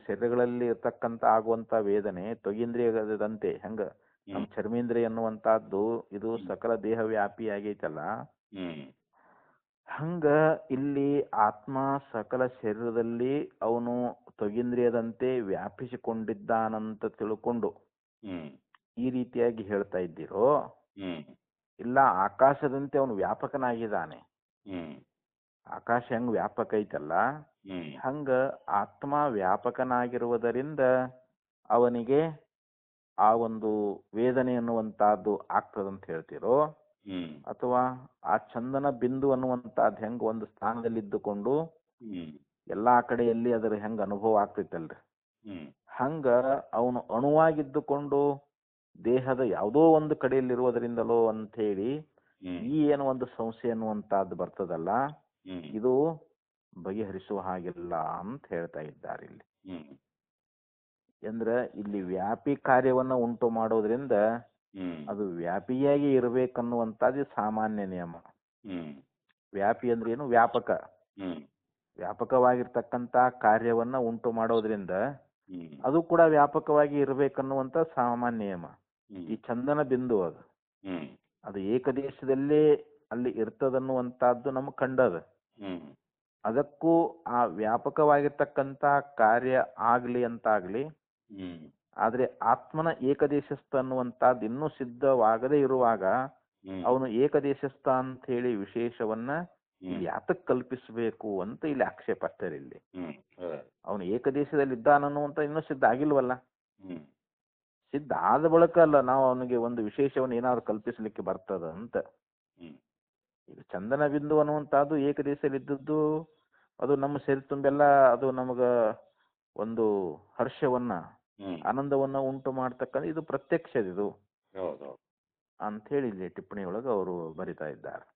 Speaker 1: ಶರೀರಗಳಲ್ಲಿ ಇರ್ತಕ್ಕಂತ ಆಗುವಂತ ವೇದನೆ ತ್ವಗೀಂದ್ರಿಯದಂತೆ ಹೆಂಗ ನಮ್ಮ ಚರ್ಮೇಂದ್ರಿಯ ಅನ್ನುವಂತಹದ್ದು ಇದು ಸಕಲ ದೇಹ ವ್ಯಾಪಿ ಆಗೈತಲ್ಲ, ಹಂಗ ಇಲ್ಲಿ ಆತ್ಮ ಸಕಲ ಶರೀರದಲ್ಲಿ ಅವನು ತ್ವಗೀಂದ್ರಿಯದಂತೆ ವ್ಯಾಪಿಸಿಕೊಂಡಿದ್ದಾನಂತ ತಿಳ್ಕೊಂಡು ಈ ರೀತಿಯಾಗಿ ಹೇಳ್ತಾ ಇದ್ದೀರೋ, ಇಲ್ಲ ಆಕಾಶದಂತೆ ಅವನು ವ್ಯಾಪಕನಾಗಿದ್ದಾನೆ. ಆಕಾಶ ಹೆಂಗ್ ವ್ಯಾಪಕ ಐತಲ್ಲ ಹಂಗ ಆತ್ಮ ವ್ಯಾಪಕನಾಗಿರುವುದರಿಂದ ಅವನಿಗೆ ಆ ಒಂದು ವೇದನೆ ಅನ್ನುವಂತಹದ್ದು ಆಗ್ತದಂತ ಹೇಳ್ತಿರೋ, ಅಥವಾ ಆ ಚಂದನ ಬಿಂದು ಅನ್ನುವಂತಹದ್ದು ಹೆಂಗ ಒಂದು ಸ್ಥಾನದಲ್ಲಿ ಇದ್ದುಕೊಂಡು ಎಲ್ಲಾ ಕಡೆಯಲ್ಲಿ ಅದರ ಹೆಂಗ ಅನುಭವ ಆಗ್ತೈತಲ್ರಿ, ಹಂಗ ಅವನು ಅಣುವಾಗಿದ್ದುಕೊಂಡು ದೇಹದ ಯಾವುದೋ ಒಂದು ಕಡೆಯಲ್ಲಿರುವುದರಿಂದಲೋ ಅಂತ ಹೇಳಿ ಈ ಏನು ಒಂದು ಸಂಶಯ ಅನ್ನುವಂತಹದ್ದು ಬರ್ತದಲ್ಲ ಇದು ಬಗೆಹರಿಸುವ ಹಾಗಿಲ್ಲ ಅಂತ ಹೇಳ್ತಾ ಇದ್ದಾರೆ ಇಲ್ಲಿ. ಅಂದ್ರೆ ಇಲ್ಲಿ ವ್ಯಾಪಿ ಕಾರ್ಯವನ್ನ ಉಂಟು ಮಾಡೋದ್ರಿಂದ ಅದು ವ್ಯಾಪಿಯಾಗಿ ಇರ್ಬೇಕನ್ನುವಂತದ್ದು ಸಾಮಾನ್ಯ ನಿಯಮ. ವ್ಯಾಪಿ ಅಂದ್ರೆ ಏನು? ವ್ಯಾಪಕ. ವ್ಯಾಪಕವಾಗಿರ್ತಕ್ಕಂತ ಕಾರ್ಯವನ್ನ ಉಂಟು ಮಾಡೋದ್ರಿಂದ ಅದು ಕೂಡ ವ್ಯಾಪಕವಾಗಿ ಇರಬೇಕನ್ನುವಂತ ಸಾಮಾನ್ಯ ನಿಯಮ. ಈ ಚಂದನ ಬಿಂದು ಅದು ಏಕದೇಶದಲ್ಲೇ ಅಲ್ಲಿ ಇರ್ತದನ್ನುವಂತಹದ್ದು ನಮ್ಗೆ ಕಂಡದ. ಅದಕ್ಕೂ ಆ ವ್ಯಾಪಕವಾಗಿರ್ತಕ್ಕಂಥ ಕಾರ್ಯ ಆಗ್ಲಿ ಅಂತಾಗ್ಲಿ, ಆದ್ರೆ ಆತ್ಮನ ಏಕದೇಶಸ್ಥ ಅನ್ನುವಂಥದ್ದು ಇನ್ನೂ ಸಿದ್ಧವಾಗದೇ ಇರುವಾಗ ಅವನು ಏಕದೇಶಸ್ಥ ಅಂತ ಹೇಳಿ ವಿಶೇಷವನ್ನ ಯಾತಕ್ ಕಲ್ಪಿಸಬೇಕು ಅಂತ ಇಲ್ಲಿ ಆಕ್ಷೇಪ ಅಷ್ಟೇ. ಇಲ್ಲಿ ಅವನು ಏಕದೇಶದಲ್ಲಿ ಇದ್ದಾನನ್ನುವಂತ ಇನ್ನೂ ಸಿದ್ಧ ಆಗಿಲ್ವಲ್ಲ. ಸಿದ್ಧ ಆದ ಬಳಿಕ ಅಲ್ಲ ನಾವು ಅವನಿಗೆ ಒಂದು ವಿಶೇಷವನ್ನು ಏನಾದ್ರು ಕಲ್ಪಿಸ್ಲಿಕ್ಕೆ ಬರ್ತದ ಅಂತ. ಈಗ ಚಂದನ ಬಿಂದು ಅನ್ನುವಂಥದ್ದು ಏಕದೇಶದಲ್ಲಿ ಇದ್ದದ್ದು ಅದು ನಮ್ಮ ಶರೀರ ತುಂಬೆಲ್ಲ ಅದು ನಮಗ ಒಂದು ಹರ್ಷವನ್ನ ಆನಂದವನ್ನ ಉಂಟು ಮಾಡ್ತಕ್ಕಂಥ ಇದು ಪ್ರತ್ಯಕ್ಷ ಇದು ಅಂತ ಹೇಳಿ ಇಲ್ಲಿ ಟಿಪ್ಪಣಿಯೊಳಗೆ ಅವರು ಬರಿತಾ ಇದ್ದಾರೆ.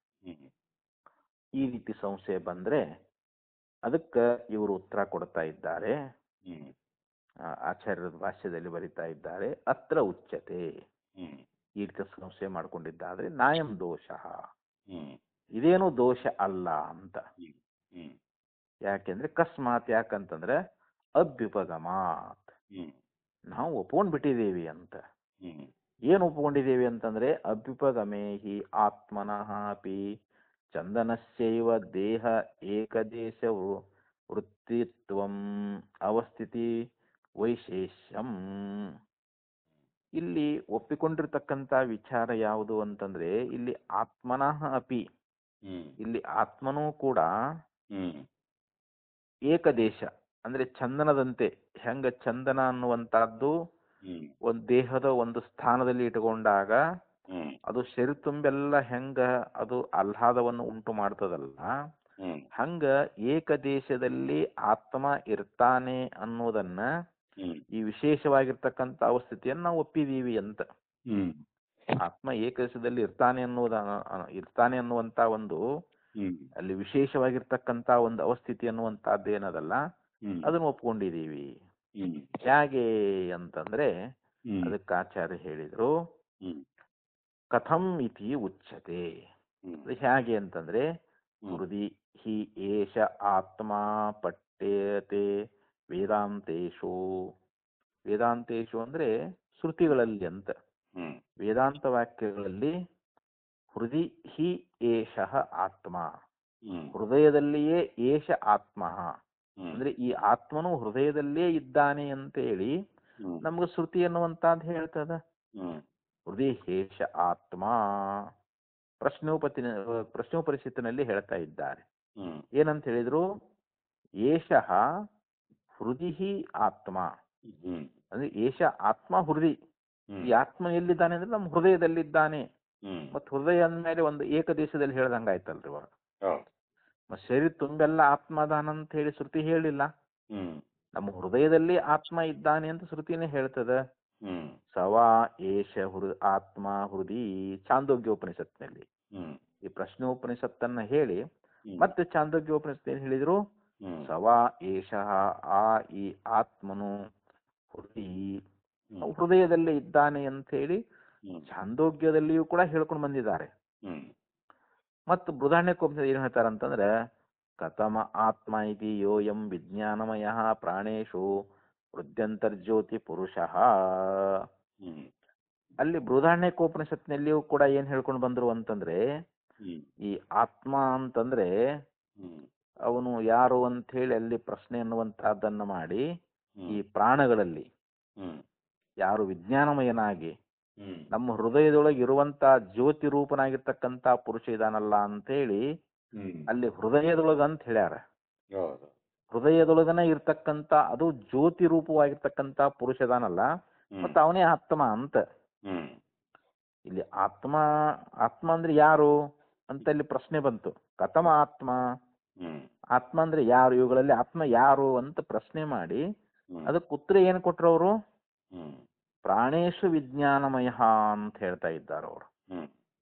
Speaker 1: ಈ ರೀತಿ ಸಂಶಯ ಬಂದ್ರೆ ಅದಕ್ಕೆ ಇವರು ಉತ್ತರ ಕೊಡ್ತಾ ಇದ್ದಾರೆ. ಆಚಾರ್ಯರ ಭಾಷ್ಯದಲ್ಲಿ ಬರಿತಾ ಇದ್ದಾರೆ, ಅತ್ರ ಉಚ್ಯತೆ. ಈ ರೀತಿ ಸಂಶಯ ಮಾಡ್ಕೊಂಡಿದ್ದಾದ್ರೆ ನಾಯಂ ದೋಷ, ಇದೇನು ದೋಷ ಅಲ್ಲ ಅಂತ. ಯಾಕೆಂದ್ರೆ ಕಸ್ಮಾತ್, ಯಾಕಂತಂದ್ರೆ ಅಭ್ಯುಪಗಮಾತ್, ನಾವು ಒಪ್ಕೊಂಡ್ಬಿಟ್ಟಿದ್ದೀವಿ ಅಂತ. ಏನು ಒಪ್ಕೊಂಡಿದ್ದೀವಿ ಅಂತಂದ್ರೆ ಅಭ್ಯುಪಗಮೇ ಹಿ ಆತ್ಮನಃ ಅಪಿ ಚಂದನಸ್ಯೈವ ದೇಹ ಏಕದೇಶ ವೃತ್ತಿತ್ವಂ ಅವಸ್ಥಿತಿ ವೈಶೇಷ್ಯಂ. ಇಲ್ಲಿ ಒಪ್ಪಿಕೊಂಡಿರ್ತಕ್ಕಂಥ ವಿಚಾರ ಯಾವುದು ಅಂತಂದ್ರೆ ಇಲ್ಲಿ ಆತ್ಮನಃ ಅಪಿ, ಇಲ್ಲಿ ಆತ್ಮನೂ ಕೂಡ ಏಕದೇಶ ಅಂದ್ರೆ ಚಂದನದಂತೆ. ಹೆಂಗ ಚಂದನ ಅನ್ನುವಂತಹದ್ದು ಒಂದು ದೇಹದ ಒಂದು ಸ್ಥಾನದಲ್ಲಿ ಇಟ್ಟುಕೊಂಡಾಗ ಅದು ಶರೀರ ತುಂಬೆಲ್ಲ ಹೆಂಗ ಅದು ಆಹ್ಲಾದವನ್ನು ಉಂಟು ಮಾಡ್ತದಲ್ಲ, ಹಂಗ ಏಕದೇಶದಲ್ಲಿ ಆತ್ಮ ಇರ್ತಾನೆ ಅನ್ನೋದನ್ನ ಈ ವಿಶೇಷವಾಗಿರ್ತಕ್ಕಂಥ ಅವಸ್ಥಿತಿಯನ್ನು ನಾವು ಒಪ್ಪಿದೀವಿ ಅಂತ. ಆತ್ಮ ಏಕದೇಶದಲ್ಲಿ ಇರ್ತಾನೆ ಅನ್ನುವಂತ ಒಂದು ಅಲ್ಲಿ ವಿಶೇಷವಾಗಿರ್ತಕ್ಕಂಥ ಒಂದು ಅವಸ್ಥಿತಿ ಅನ್ನುವಂತಹದ್ದು ಏನದಲ್ಲ ಅದನ್ನು ಒಪ್ಕೊಂಡಿದೀವಿ. ಹೇಗೆ ಅಂತಂದ್ರೆ ಅದಕ್ಕೆ ಆಚಾರ್ಯ ಹೇಳಿದ್ರು, ಕಥಂ ಇತಿ ಉಚ್ಯತೆ. ಹೇಗೆ ಅಂತಂದ್ರೆ ಹೃದಿ ಹಿ ಏಷ ಆತ್ಮ ಪಠ್ಯತೆ ವೇದಾಂತೇಶು. ವೇದಾಂತೇಶು ಅಂದ್ರೆ ಶ್ರುತಿಗಳಲ್ಲಿ ಅಂತ. ವೇದಾಂತ ವಾಕ್ಯಗಳಲ್ಲಿ ಹೃದಿ ಹಿ ಏಷಃ ಆತ್ಮ, ಹೃದಯದಲ್ಲಿಯೇ ಏಷ ಆತ್ಮ ಅಂದ್ರೆ ಈ ಆತ್ಮನು ಹೃದಯದಲ್ಲೇ ಇದ್ದಾನೆ ಅಂತೇಳಿ ನಮ್ಗೆ ಶ್ರುತಿ ಅನ್ನುವಂತಹದ್ದು ಹೇಳ್ತದ. ಹೃದಯ ಏಷ ಆತ್ಮ ಪ್ರಶ್ನೋಪನಿಷತ್ತಿನಲ್ಲಿ ಹೇಳ್ತಾ ಇದ್ದಾರೆ. ಏನಂತ ಹೇಳಿದ್ರು, ಏಷಃ ಹೃದಿ ಆತ್ಮ ಅಂದ್ರೆ ಏಷ ಆತ್ಮ ಹೃದಿ. ಈ ಆತ್ಮ ಎಲ್ಲಿದ್ದಾನೆ ಅಂದ್ರೆ ನಮ್ಮ ಹೃದಯದಲ್ಲಿದ್ದಾನೆ. ಮತ್ ಹೃದಯ ಅಂದ್ಮೇಲೆ ಒಂದು ಏಕದೇಶದಲ್ಲಿ ಹೇಳ್ದಂಗಾಯ್ತಲ್ರಿ ಇವಾಗ. ಶರೀರ ತುಂಬೆಲ್ಲ ಆತ್ಮ ಅದಾನ ಅಂತ ಹೇಳಿ ಶ್ರುತಿ ಹೇಳಿಲ್ಲ, ನಮ್ಮ ಹೃದಯದಲ್ಲಿ ಆತ್ಮ ಇದ್ದಾನೆ ಅಂತ ಶ್ರುತಿನೇ ಹೇಳ್ತದ. ಸವಾ ಏಷ ಆತ್ಮ ಹೃದಿ ಚಾಂದೋಗ್ಯೋಪನಿಷತ್ನಲ್ಲಿ ಈ ಪ್ರಶ್ನೋಪನಿಷತ್ತನ್ನ ಹೇಳಿ ಮತ್ತೆ ಚಾಂದೋಗ್ಯೋಪನಿಷತ್ ಹೇಳಿದ್ರು, ಸವಾ ಏಷ ಆ ಈ ಆತ್ಮನು ಹೃದಿ ಹೃದಯದಲ್ಲೇ ಇದ್ದಾನೆ ಅಂತ ಹೇಳಿ ಚಾಂದೋಗ್ಯದಲ್ಲಿಯೂ ಕೂಡ ಹೇಳ್ಕೊಂಡು ಬಂದಿದ್ದಾರೆ. ಮತ್ತು ಬೃಹದಾರಣ್ಯಕೋಪನಿಷತ್ ಏನ್ ಹೇಳ್ತಾರಂತಂದ್ರೆ, ಕಥಮ ಆತ್ಮ ಇತಿ ಯೋಯಂ ವಿಜ್ಞಾನಮಯ ಪ್ರಾಣೇಶು ಹೃದ್ಯಂತರ್ಜ್ಯೋತಿ ಪುರುಷಃ. ಅಲ್ಲಿ ಬೃಹದಾರಣ್ಯಕೋಪನಿಷತ್ನಲ್ಲಿಯೂ ಕೂಡ ಏನ್ ಹೇಳ್ಕೊಂಡು ಬಂದ್ರು ಅಂತಂದ್ರೆ, ಈ ಆತ್ಮ ಅಂತಂದ್ರೆ ಅವನು ಯಾರು ಅಂತ ಹೇಳಿ ಅಲ್ಲಿ ಪ್ರಶ್ನೆ ಅನ್ನುವಂತಹದ್ದನ್ನ ಮಾಡಿ ಈ ಪ್ರಾಣಗಳಲ್ಲಿ ಯಾರು ವಿಜ್ಞಾನಮಯನಾಗಿ ನಮ್ಮ ಹೃದಯದೊಳಗೆ ಇರುವಂತ ಜ್ಯೋತಿ ರೂಪನಾಗಿರ್ತಕ್ಕಂತ ಪುರುಷ ಇದಾನಲ್ಲ ಅಂತ ಹೇಳಿ ಅಲ್ಲಿ ಹೃದಯದೊಳಗ ಅಂತ ಹೇಳ್ಯಾರ. ಹೃದಯದೊಳಗನ ಇರ್ತಕ್ಕಂತ ಅದು ಜ್ಯೋತಿ ರೂಪವಾಗಿರ್ತಕ್ಕಂತ ಪುರುಷ ಇದಾನಲ್ಲ, ಮತ್ತ ಅವನೇ ಆತ್ಮ ಅಂತ. ಇಲ್ಲಿ ಆತ್ಮ ಆತ್ಮ ಅಂದ್ರೆ ಯಾರು ಅಂತ ಇಲ್ಲಿ ಪ್ರಶ್ನೆ ಬಂತು. ಕಥಮ ಆತ್ಮ, ಆತ್ಮ ಅಂದ್ರೆ ಯಾರು, ಇವುಗಳಲ್ಲಿ ಆತ್ಮ ಯಾರು ಅಂತ ಪ್ರಶ್ನೆ ಮಾಡಿ ಅದಕ್ಕೆ ಉತ್ತರ ಏನ್ ಕೊಟ್ರು ಅವರು, ಪ್ರಾಣೇಶು ವಿಜ್ಞಾನಮಯ ಅಂತ ಹೇಳ್ತಾ ಇದ್ದಾರೆ ಅವರು.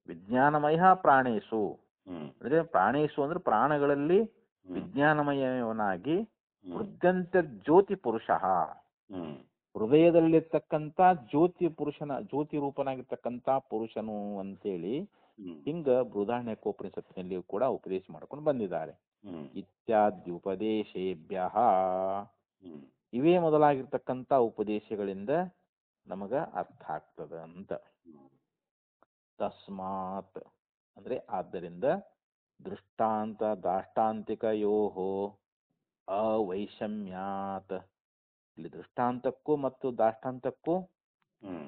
Speaker 1: ವಿಜ್ಞಾನಮಯ ಪ್ರಾಣೇಶು ಅಂದ್ರೆ ಪ್ರಾಣೇಶು ಅಂದ್ರೆ ಪ್ರಾಣಗಳಲ್ಲಿ ವಿಜ್ಞಾನಮಯವನಾಗಿ ಹೃದ್ಯಂತ ಜ್ಯೋತಿ ಪುರುಷ, ಹೃದಯದಲ್ಲಿರ್ತಕ್ಕಂಥ ಜ್ಯೋತಿ ಪುರುಷನ ಜ್ಯೋತಿ ರೂಪನಾಗಿರ್ತಕ್ಕಂಥ ಪುರುಷನು ಅಂತೇಳಿ ಹಿಂಗ ಬೃಹದಾರಣ್ಯಕೋಪನಿಷತ್ತಿನಲ್ಲಿಯೂ ಕೂಡ ಉಪದೇಶ ಮಾಡ್ಕೊಂಡು ಬಂದಿದ್ದಾರೆ. ಇತ್ಯಾದ್ಯುಪದೇಶೇಭ್ಯ ಇವೇ ಮೊದಲಾಗಿರ್ತಕ್ಕಂಥ ಉಪದೇಶಗಳಿಂದ ನಮಗ ಅರ್ಥ ಆಗ್ತದ ಅಂತ. ತಸ್ಮಾತ್ ಅಂದ್ರೆ ಆದ್ದರಿಂದ ದೃಷ್ಟಾಂತ ದಾಷ್ಟಾಂತಿಕಯೋಹೋ ಅವೈಷಮ್ಯಾತ್, ಇಲ್ಲಿ ದೃಷ್ಟಾಂತಕ್ಕೂ ಮತ್ತು ದಾಷ್ಟಾಂತಕ್ಕೂ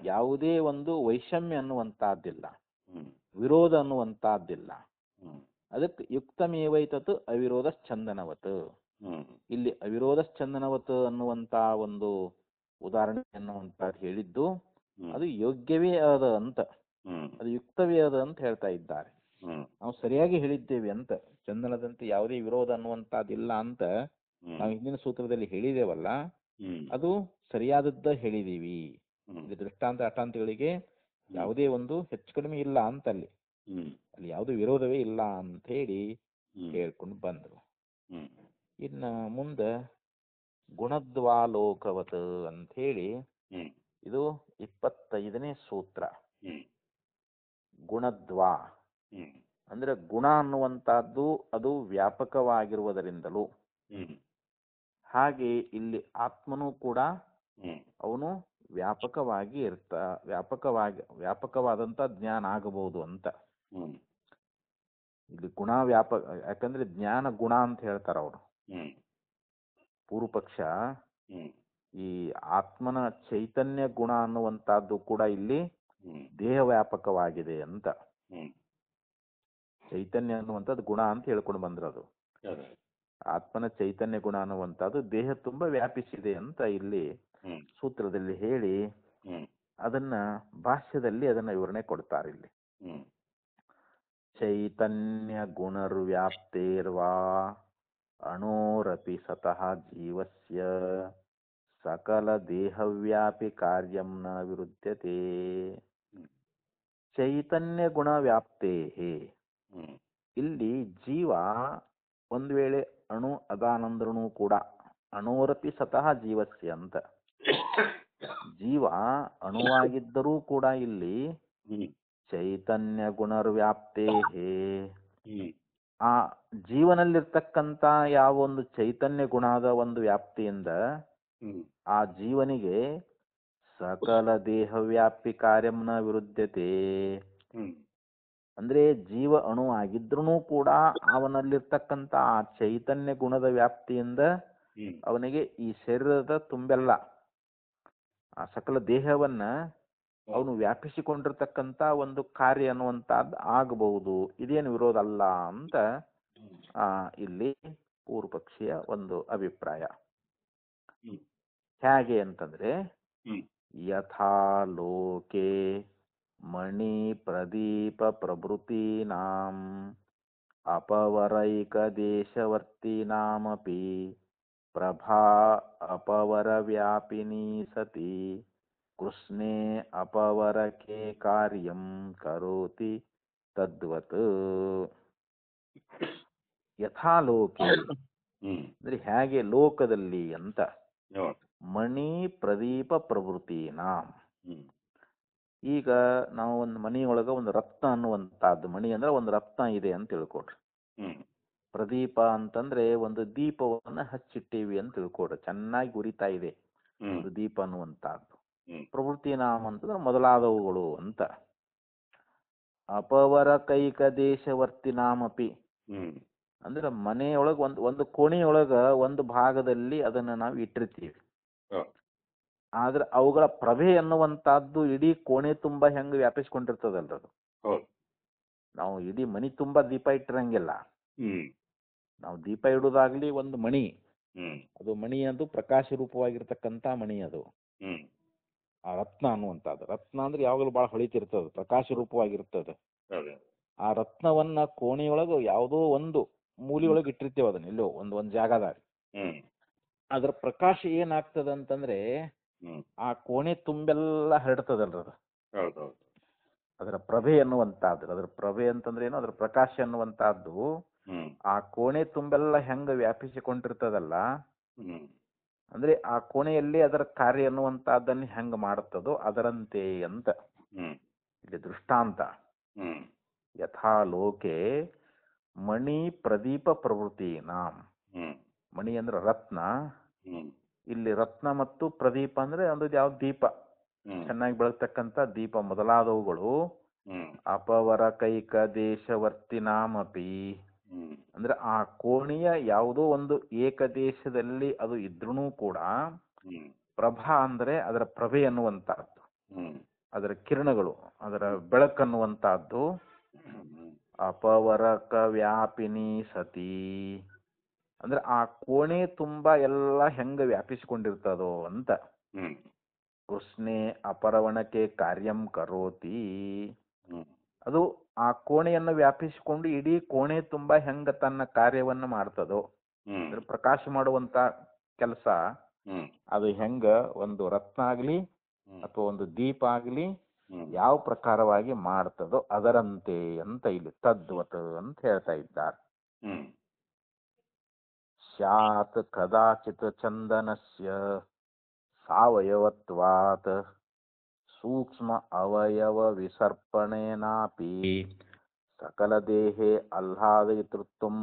Speaker 1: ಯಾವುದೇ ಒಂದು ವೈಷಮ್ಯ ಅನ್ನುವಂತಹದ್ದಿಲ್ಲ, ವಿರೋಧ ಅನ್ನುವಂತಹದ್ದಿಲ್ಲ. ಅದಕ್ಕೆ ಯುಕ್ತಮೇವೈತತ್ ಅವಿರೋಧ ಛಂದನವತ್, ಇಲ್ಲಿ ಅವಿರೋಧ ಛಂದನವತ್ ಅನ್ನುವಂತ ಒಂದು ಉದಾಹರಣೆ ಅನ್ನುವಂತ ಹೇಳಿದ್ದು ಅದು ಯೋಗ್ಯವೇ ಅದ ಅಂತ, ಅದು ಯುಕ್ತವೇ ಅದ ಅಂತ ಹೇಳ್ತಾ ಇದ್ದಾರೆ. ನಾವು ಸರಿಯಾಗಿ ಹೇಳಿದ್ದೇವೆ ಅಂತ, ಚಂದನದಂತೆ ಯಾವುದೇ ವಿರೋಧ ಅನ್ನುವಂತಹದ್ದಿಲ್ಲ ಅಂತ ನಾವು ಹಿಂದಿನ ಸೂತ್ರದಲ್ಲಿ ಹೇಳಿದೇವಲ್ಲ, ಅದು ಸರಿಯಾದದ್ದ ಹೇಳಿದೀವಿ. ಇಲ್ಲಿ ದೃಷ್ಟಾಂತ ಅಷ್ಟಾಂತಗಳಿಗೆ ಯಾವುದೇ ಒಂದು ಹೆಚ್ಚು ಕಡಿಮೆ ಇಲ್ಲ ಅಂತ, ಅಲ್ಲಿ ಯಾವುದೇ ವಿರೋಧವೇ ಇಲ್ಲ ಅಂತ ಹೇಳಿ ಹೇಳ್ಕೊಂಡು ಬಂದ್ರು. ಇನ್ನ ಮುಂದೆ ಗುಣದ್ವಾಲೋಕವತ್ ಅಂತ ಹೇಳಿ ಇದು 25ನೇ ಸೂತ್ರ. ಗುಣದ್ವಾ ಅಂದ್ರೆ ಗುಣ ಅನ್ನುವಂತಹದ್ದು ಅದು ವ್ಯಾಪಕವಾಗಿರುವುದರಿಂದಲೂ, ಹಾಗೆ ಇಲ್ಲಿ ಆತ್ಮನೂ ಕೂಡ ಅವನು ವ್ಯಾಪಕವಾದಂತ ಜ್ಞಾನ ಆಗಬಹುದು ಅಂತ. ಇಲ್ಲಿ ಗುಣ ವ್ಯಾಪಕ, ಯಾಕಂದ್ರೆ ಜ್ಞಾನ ಗುಣ ಅಂತ ಹೇಳ್ತಾರ ಅವರು. ಪೂರ್ವ ಪಕ್ಷ ಈ ಆತ್ಮನ ಚೈತನ್ಯ ಗುಣ ಅನ್ನುವಂತಹದ್ದು ಕೂಡ ಇಲ್ಲಿ ದೇಹ ವ್ಯಾಪಕವಾಗಿದೆ ಅಂತ. ಚೈತನ್ಯ ಅನ್ನುವಂಥದ್ದು ಗುಣ ಅಂತ ಹೇಳ್ಕೊಂಡು ಬಂದ್ರದು. ಆತ್ಮನ ಚೈತನ್ಯ ಗುಣ ಅನ್ನುವಂಥದ್ದು ದೇಹ ತುಂಬಾ ವ್ಯಾಪಿಸಿದೆ ಅಂತ ಇಲ್ಲಿ ಸೂತ್ರದಲ್ಲಿ ಹೇಳಿ ಅದನ್ನ ಭಾಷ್ಯದಲ್ಲಿ ಅದನ್ನ ವಿವರಣೆ ಕೊಡ್ತಾರೆ. ಇಲ್ಲಿ ಚೈತನ್ಯ ಗುಣರ್ವ್ಯಾಪ್ತೇರ್ವಾ ಅಣೋರಪಿ ಸತಃ ಜೀವಸ್ಯ ಸಕಲ ದೇಹವ್ಯಾಪಿ ಕಾರ್ಯಂ ನ ವಿರುದ್ಧತೆ. ಚೈತನ್ಯ ಗುಣ ವ್ಯಾಪ್ತೇ, ಇಲ್ಲಿ ಜೀವ ಒಂದು ವೇಳೆ ಅಣು ಅದಾನಂದ್ರೂ ಕೂಡ ಅಣೋರಪಿ ಸತಃ ಜೀವಸ್ಯ ಅಂತ, ಜೀವ ಅಣುವಾಗಿದ್ದರೂ ಕೂಡ ಇಲ್ಲಿ ಚೈತನ್ಯ ಗುಣರ್ವ್ಯಾಪ್ತೇ, ಆ ಜೀವನಲ್ಲಿರ್ತಕ್ಕಂಥ ಯಾವ ಒಂದು ಚೈತನ್ಯ ಗುಣದ ಒಂದು ವ್ಯಾಪ್ತಿಯಿಂದ ಆ ಜೀವನಿಗೆ ಸಕಲ ದೇಹವ್ಯಾಪಿ ಕಾರ್ಯಂನ ವಿರುದ್ಧತೆ, ಅಂದ್ರೆ ಜೀವ ಅಣು ಆಗಿದ್ರೂ ಕೂಡ ಅವನಲ್ಲಿರ್ತಕ್ಕಂಥ ಆ ಚೈತನ್ಯ ಗುಣದ ವ್ಯಾಪ್ತಿಯಿಂದ ಅವನಿಗೆ ಈ ಶರೀರದ ತುಂಬೆಲ್ಲ ಆ ಸಕಲ ದೇಹವನ್ನ ಅವನು ವ್ಯಾಪಿಸಿಕೊಂಡಿರ್ತಕ್ಕಂಥ ಒಂದು ಕಾರ್ಯ ಅನ್ನುವಂಥದ್ದು ಆಗಬಹುದು, ಇದೇನು ವಿರೋಧ ಅಲ್ಲ ಅಂತ ಇಲ್ಲಿ ಪೂರ್ವ ಪಕ್ಷಿಯ ಒಂದು ಅಭಿಪ್ರಾಯ. ಹೇಗೆ ಅಂತಂದ್ರೆ ಯಥಾ ಲೋಕೆ ಮಣಿ ಪ್ರದೀಪ ಪ್ರಭೃತೀನಾಂ ಅಪವರೈಕ ದೇಶವರ್ತೀನಾಮಪಿ ಪ್ರಭಾ ಅಪವರ ವ್ಯಾಪಿನಿ ಸತಿ ಕೃಷ್ಣೇ ಅಪವರಕೆ ಕಾರ್ಯಂ ಕರೋತಿ ತದ್ವತ್. ಯಥಾ ಲೋಕೆ ಅಂದ್ರೆ ಹೇಗೆ ಲೋಕದಲ್ಲಿ ಅಂತ, ಮಣಿ ಪ್ರದೀಪ ಪ್ರಭೃತೀನಾಂ, ಈಗ ನಾವು ಒಂದು ಮನೆಯೊಳಗ ಒಂದು ರತ್ನ ಅನ್ನುವಂತಹದ್ದು, ಮಣಿ ಅಂದ್ರೆ ಒಂದು ರತ್ನ ಇದೆ ಅಂತ ತಿಳ್ಕೊಡ್ರಿ. ಪ್ರದೀಪ ಅಂತಂದ್ರೆ ಒಂದು ದೀಪವನ್ನ ಹಚ್ಚಿಟ್ಟೀವಿ ಅಂತ ತಿಳ್ಕೊಡ್ರಿ, ಚೆನ್ನಾಗಿ ಉರಿತಾ ಇದೆ ಒಂದು ದೀಪ ಅನ್ನುವಂತಹದ್ದು. ಪ್ರಭೃತೀನಾಂ ಅಂತಂದ್ರೆ ಮೊದಲಾದವುಗಳು ಅಂತ. ಅಪವರ ಕೈಕ ದೇಶವರ್ತಿನಾಮಪಿ ಅಂದ್ರೆ ಮನೆಯೊಳಗ ಒಂದು ಕೋಣೆಯೊಳಗ ಒಂದು ಭಾಗದಲ್ಲಿ ಅದನ್ನ ನಾವು ಇಟ್ಟಿರ್ತೀವಿ, ಆದ್ರೆ ಅವುಗಳ ಪ್ರಭೆ ಅನ್ನುವಂತಹದ್ದು ಇಡೀ ಕೋಣೆ ತುಂಬಾ ಹೆಂಗ್ ವ್ಯಾಪಿಸ್ಕೊಂಡಿರ್ತದಲ್ರದು. ನಾವು ಇಡೀ ಮನಿ ತುಂಬಾ ದೀಪ ಇಟ್ಟಿರಂಗಿಲ್ಲ. ನಾವು ದೀಪ ಇಡುದಾಗ್ಲಿ ಒಂದು ಮಣಿ, ಅದು ಮಣಿ ಅದು ಪ್ರಕಾಶ ರೂಪವಾಗಿರ್ತಕ್ಕಂಥ ಮಣಿ, ಅದು ಆ ರತ್ನ ಅನ್ನುವಂಥದ್ದು. ರತ್ನ ಅಂದ್ರೆ ಯಾವಾಗಲೂ ಬಹಳ ಹೊಳಿತಿರ್ತದ, ಪ್ರಕಾಶ ರೂಪವಾಗಿರ್ತದೆ. ಆ ರತ್ನವನ್ನ ಕೋಣೆಯೊಳಗ ಯಾವುದೋ ಒಂದು ಮೂಲೆಯೊಳಗೆ ಇಟ್ಟಿರ್ತೇವೆ, ಅದನ್ನ ಎಲ್ಲೋ ಒಂದ್ ಜಾಗದಾಗ. ಅದ್ರ ಪ್ರಕಾಶ ಏನಾಗ್ತದ ಅಂತಂದ್ರೆ ಆ ಕೋಣೆ ತುಂಬೆಲ್ಲ ಹರಡ್ತದಲ್ರದ. ಅದರ ಪ್ರಭೆ ಅನ್ನುವಂತಹದ್ದು, ಅದರ ಪ್ರಭೆ ಅಂತಂದ್ರೆ ಏನು, ಅದರ ಪ್ರಕಾಶ ಅನ್ನುವಂತಹದ್ದು ಆ ಕೋಣೆ ತುಂಬೆಲ್ಲ ಹೆಂಗ ವ್ಯಾಪಿಸಿಕೊಂಡಿರ್ತದಲ್ಲ, ಅಂದ್ರೆ ಆ ಕೋಣೆಯಲ್ಲಿ ಅದರ ಕಾರ್ಯ ಅನ್ನುವಂತಹದ್ದನ್ನು ಹೆಂಗ ಮಾಡುತ್ತದೋ ಅದರಂತೆ ಅಂತ ಇಲ್ಲಿ ದೃಷ್ಟಾಂತ. ಯಥಾ ಲೋಕೆ ಮಣಿ ಪ್ರದೀಪ ಪ್ರವೃತ್ತಿ ನಾಂ, ಮಣಿ ಅಂದ್ರೆ ರತ್ನ, ಇಲ್ಲಿ ರತ್ನ ಮತ್ತು ಪ್ರದೀಪ ಅಂದ್ರೆ ಒಂದು ಯಾವ ದೀಪ ಚೆನ್ನಾಗಿ ಬೆಳಗ್ತಕ್ಕಂಥ ದೀಪ ಮೊದಲಾದವುಗಳು ಅಪವರ ಕೈಕ ದೇಶವರ್ತಿನಾಮಪಿ ಅಂದ್ರೆ ಆ ಕೋಣೆಯ ಯಾವುದೋ ಒಂದು ಏಕದೇಶದಲ್ಲಿ ಅದು ಇದ್ರೂ ಕೂಡ ಪ್ರಭಾ ಅಂದ್ರೆ ಅದರ ಪ್ರಭೆ ಅನ್ನುವಂತಹದ್ದು, ಅದರ ಕಿರಣಗಳು, ಅದರ ಬೆಳಕನ್ನುವಂತಹದ್ದು ಅಪವರಕ ವ್ಯಾಪಿನಿ ಸತಿ ಅಂದ್ರೆ ಆ ಕೋಣೆ ತುಂಬಾ ಎಲ್ಲ ಹೆಂಗ ವ್ಯಾಪಿಸಿಕೊಂಡಿರ್ತದೋ ಅಂತ. ಕೃಷ್ಣೆ ಅಪರವಣಕ್ಕೆ ಕಾರ್ಯಂ ಕರೋತಿ ಅದು ಆ ಕೋಣೆಯನ್ನು ವ್ಯಾಪಿಸಿಕೊಂಡು ಇಡೀ ಕೋಣೆ ತುಂಬಾ ಹೆಂಗ ತನ್ನ ಕಾರ್ಯವನ್ನು ಮಾಡ್ತದೋ, ಅಂದ್ರೆ ಪ್ರಕಾಶ ಮಾಡುವಂತ ಕೆಲಸ ಅದು ಹೆಂಗ ಒಂದು ರತ್ನ ಆಗ್ಲಿ ಅಥವಾ ಒಂದು ದೀಪ ಆಗ್ಲಿ ಯಾವ ಪ್ರಕಾರವಾಗಿ ಮಾಡ್ತದೋ ಅದರಂತೆ ಅಂತ ಇಲ್ಲಿ ತದ್ವತ್ ಅಂತ ಹೇಳ್ತಾ ಇದ್ದಾರೆ. ಸ್ಯಾತ್ ಕದಾಚಿತ್ ಚಂದನಸ್ಯ ಸಾವಯವತ್ವಾತ್ ಸೂಕ್ಷ್ಮ ಅವಯವ ವಿಸರ್ಪಣೇನಾಪಿ ಸಕಲ ದೇಹೇ ಆಹ್ಲಾದಯಿತೃತ್ವಂ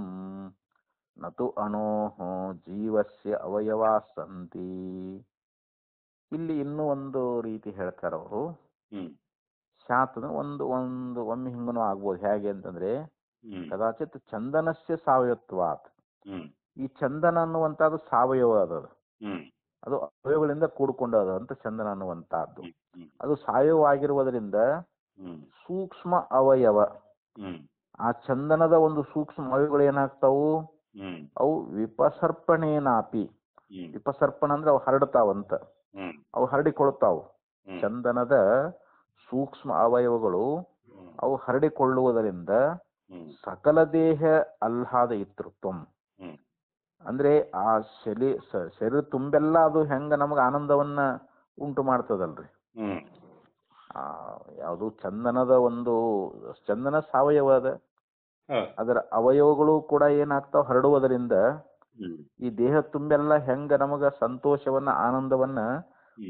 Speaker 1: ನತು ಅಣೋಃ ಜೀವಸ್ಯ ಅವಯವಾ ಸಂತಿ. ಇಲ್ಲಿ ಇನ್ನೂ ಒಂದು ರೀತಿ ಹೇಳ್ತಾರೆ ಅವರು. ಸ್ಯಾತ್ ಒಂದು ಒಂದು ಒಮ್ಮೆ ಹಿಂಗನೂ ಆಗ್ಬೋದು. ಹೇಗೆ ಅಂತಂದ್ರೆ ಕದಾಚಿತ್ ಚಂದನಸ್ಯ ಸಾವಯವತ್ವಾತ್, ಈ ಚಂದನ ಅನ್ನುವಂಥದ್ದು ಸಾವಯವ ಅದು ಅವಯವಗಳಿಂದ ಕೂಡಿಕೊಂಡದ ಅಂತ ಚಂದನ ಅನ್ನುವಂತಹದ್ದು. ಅದು ಸಾವಯವವಾಗಿರುವುದರಿಂದ ಸೂಕ್ಷ್ಮ ಅವಯವ, ಆ ಚಂದನದ ಒಂದು ಸೂಕ್ಷ್ಮ ಅವಯವಗಳು ಏನಾಗ್ತಾವು, ಅವು ವಿಪಸರ್ಪಣೇನಾಪಿ, ವಿಪಸರ್ಪಣ ಅಂದ್ರೆ ಅವು ಹರಡ್ತಾವಂತ, ಅವು ಹರಡಿಕೊಳ್ತಾವು. ಚಂದನದ ಸೂಕ್ಷ್ಮ ಅವಯವಗಳು ಅವು ಹರಡಿಕೊಳ್ಳುವುದರಿಂದ ಸಕಲ ದೇಹ ಆಹ್ಲಾದ ಇತೃತ್ವಂ ಅಂದ್ರೆ ಆ ಶರೀರ ತುಂಬೆಲ್ಲ ಅದು ಹೆಂಗ ನಮಗ ಆನಂದವನ್ನ ಉಂಟು ಮಾಡ್ತದಲ್ರಿ. ಯಾವುದು ಚಂದನದ ಒಂದು ಚಂದನ ಸಾವಯವದ ಅದರ ಅವಯವಗಳು ಕೂಡ ಏನಾಗ್ತಾವ ಹರಡುವುದರಿಂದ ಈ ದೇಹ ತುಂಬೆಲ್ಲ ಹೆಂಗ ನಮಗ ಸಂತೋಷವನ್ನ ಆನಂದವನ್ನ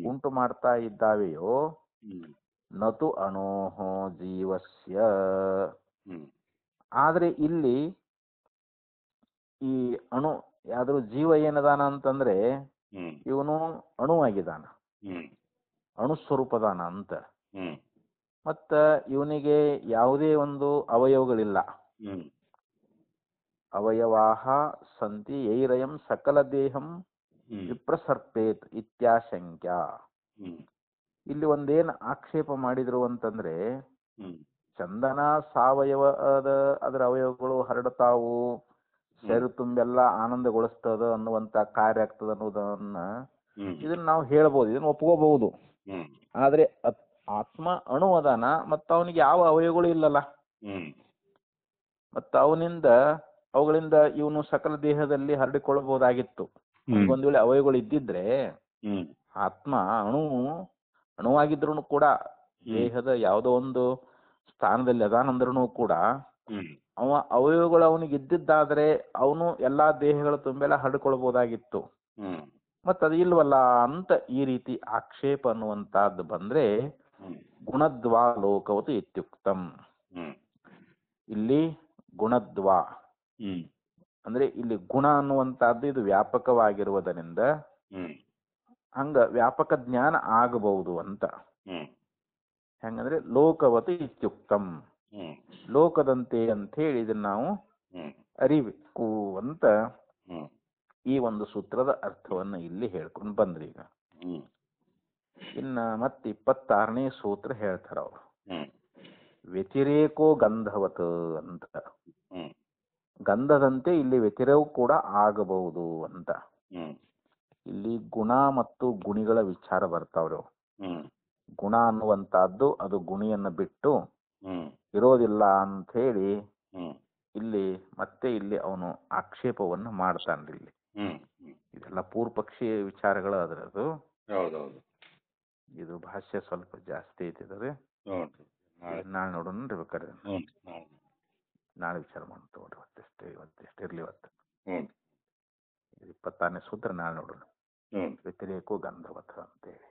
Speaker 1: ಉಂಟು ಮಾಡ್ತಾ ಇದ್ದಾವೆಯೋ ನತು ಅಣೋಃ ಜೀವಸ್ಯ. ಆದ್ರೆ ಇಲ್ಲಿ ಈ ಅಣು ಯಾವ್ದು ಜೀವ ಏನದಾನ ಅಂತಂದ್ರೆ ಇವನು ಅಣುವಾಗಿದ್ದಾನ, ಅಣುಸ್ವರೂಪದಾನ ಅಂತ. ಮತ್ತ ಇವನಿಗೆ ಯಾವುದೇ ಒಂದು ಅವಯವಗಳಿಲ್ಲ. ಅವಯವಾಹ ಸಂತಿ ಯೈರಯಂ ಸಕಲ ದೇಹಂ ವಿಪ್ರಸರ್ಪೇತ್ ಇತ್ಯಾಶಂಕ್ಯ. ಇಲ್ಲಿ ಒಂದೇನು ಆಕ್ಷೇಪ ಮಾಡಿದ್ರು ಅಂತಂದ್ರೆ ಚಂದನ ಸಾವಯವ ಅದರ ಅವಯವಗಳು ಹರಡ್ತಾವು, ಶರೀರ ತುಂಬೆಲ್ಲ ಆನಂದಗೊಳಿಸ್ತದ ಅನ್ನುವಂತ ಕಾರ್ಯ ಆಗ್ತದ ಅನ್ನೋದನ್ನ ಇದನ್ನ ನಾವು ಹೇಳ್ಬೋದು, ಇದನ್ನ ಒಪ್ಕೋಬಹುದು. ಆದ್ರೆ ಆತ್ಮ ಅಣು ಅದಾನ ಮತ್ತ ಅವನಿಗೆ ಯಾವ ಅವಯವಗಳು ಇಲ್ಲಲ್ಲ, ಮತ್ತ ಅವನಿಂದ ಅವುಗಳಿಂದ ಇವನು ಸಕಲ ದೇಹದಲ್ಲಿ ಹರಡಿಕೊಳ್ಳಬಹುದಾಗಿತ್ತು. ಒಂದ್ ವೇಳೆ ಅವಯವಗಳು ಇದ್ದಿದ್ರೆ ಆತ್ಮ ಅಣುವಾಗಿದ್ರು ಕೂಡ ದೇಹದ ಯಾವುದೋ ಒಂದು ಸ್ಥಾನದಲ್ಲಿ ಅದಾನಂದ್ರೂ ಕೂಡ ಅವ ಅವಯವಗಳು ಅವನಿಗೆ ಇದ್ದಿದ್ದಾದ್ರೆ ಅವನು ಎಲ್ಲಾ ದೇಹಗಳ ತುಂಬೆಲ್ಲ ಹರಡಿಕೊಳ್ಬಹುದಾಗಿತ್ತು. ಮತ್ತ ಅದು ಇಲ್ವಲ್ಲ ಅಂತ ಈ ರೀತಿ ಆಕ್ಷೇಪ ಅನ್ನುವಂತಹದ್ದು ಬಂದ್ರೆ ಗುಣದ್ವಾ ಲೋಕವತು ಇತ್ಯುಕ್ತಂ. ಇಲ್ಲಿ ಗುಣದ್ವಾ ಅಂದ್ರೆ ಇಲ್ಲಿ ಗುಣ ಅನ್ನುವಂತಹದ್ದು ಇದು ವ್ಯಾಪಕವಾಗಿರುವುದರಿಂದ ಹಂಗ ವ್ಯಾಪಕ ಜ್ಞಾನ ಆಗಬಹುದು ಅಂತ. ಹೆಂಗಂದ್ರೆ ಲೋಕವತು ಇತ್ಯುಕ್ತಂ, ಲೋಕದಂತೆ ಅಂತ ಹೇಳಿ ಇದನ್ನ ನಾವು ಅರಿಬೇಕು ಅಂತ ಈ ಒಂದು ಸೂತ್ರದ ಅರ್ಥವನ್ನ ಇಲ್ಲಿ ಹೇಳ್ಕೊಂಡು ಬಂದ್ರಿ. ಈಗ ಇನ್ನ ಮತ್ತೆ 26ನೇ ಸೂತ್ರ ಹೇಳ್ತಾರ ಅವರು. ವ್ಯತಿರೇಕೋ ಗಂಧವತ್ ಅಂತ, ಗಂಧದಂತೆ ಇಲ್ಲಿ ವ್ಯತಿರೇಕ ಕೂಡ ಆಗಬಹುದು ಅಂತ. ಇಲ್ಲಿ ಗುಣ ಮತ್ತು ಗುಣಿಗಳ ವಿಚಾರ ಬರ್ತಾವ್ರಿ. ಗುಣ ಅನ್ನುವಂತಹದ್ದು ಅದು ಗುಣಿಯನ್ನ ಬಿಟ್ಟು ಇರೋದಿಲ್ಲ ಅಂತ ಹೇಳಿ ಇಲ್ಲಿ ಮತ್ತೆ ಇಲ್ಲಿ ಅವನು ಆಕ್ಷೇಪವನ್ನು ಮಾಡ್ತಾನ್ರಿ. ಇಲ್ಲಿ ಇದೆಲ್ಲ ಪೂರ್ವ ಪಕ್ಷೀಯ ವಿಚಾರಗಳು ಅದರದು. ಇದು ಭಾಷ್ಯ ಸ್ವಲ್ಪ ಜಾಸ್ತಿ ಐತಿದ್ರೆ ನಾಳೆ ನೋಡೋಣ ಬೇಕಾದ್ರೆ, ನಾಳೆ ವಿಚಾರ ಮಾಡೋಣ ತಗೊಳ್ರಿ. ಇವತ್ತಿಷ್ಟು ಇರ್ಲಿ. ಇವತ್ತು 26ನೇ ಸೂತ್ರ ನಾಳೆ ನೋಡೋಣ. ವ್ಯತಿರೇಕೋ ಗಂಧವತ್ ಅಂತೇಳಿ.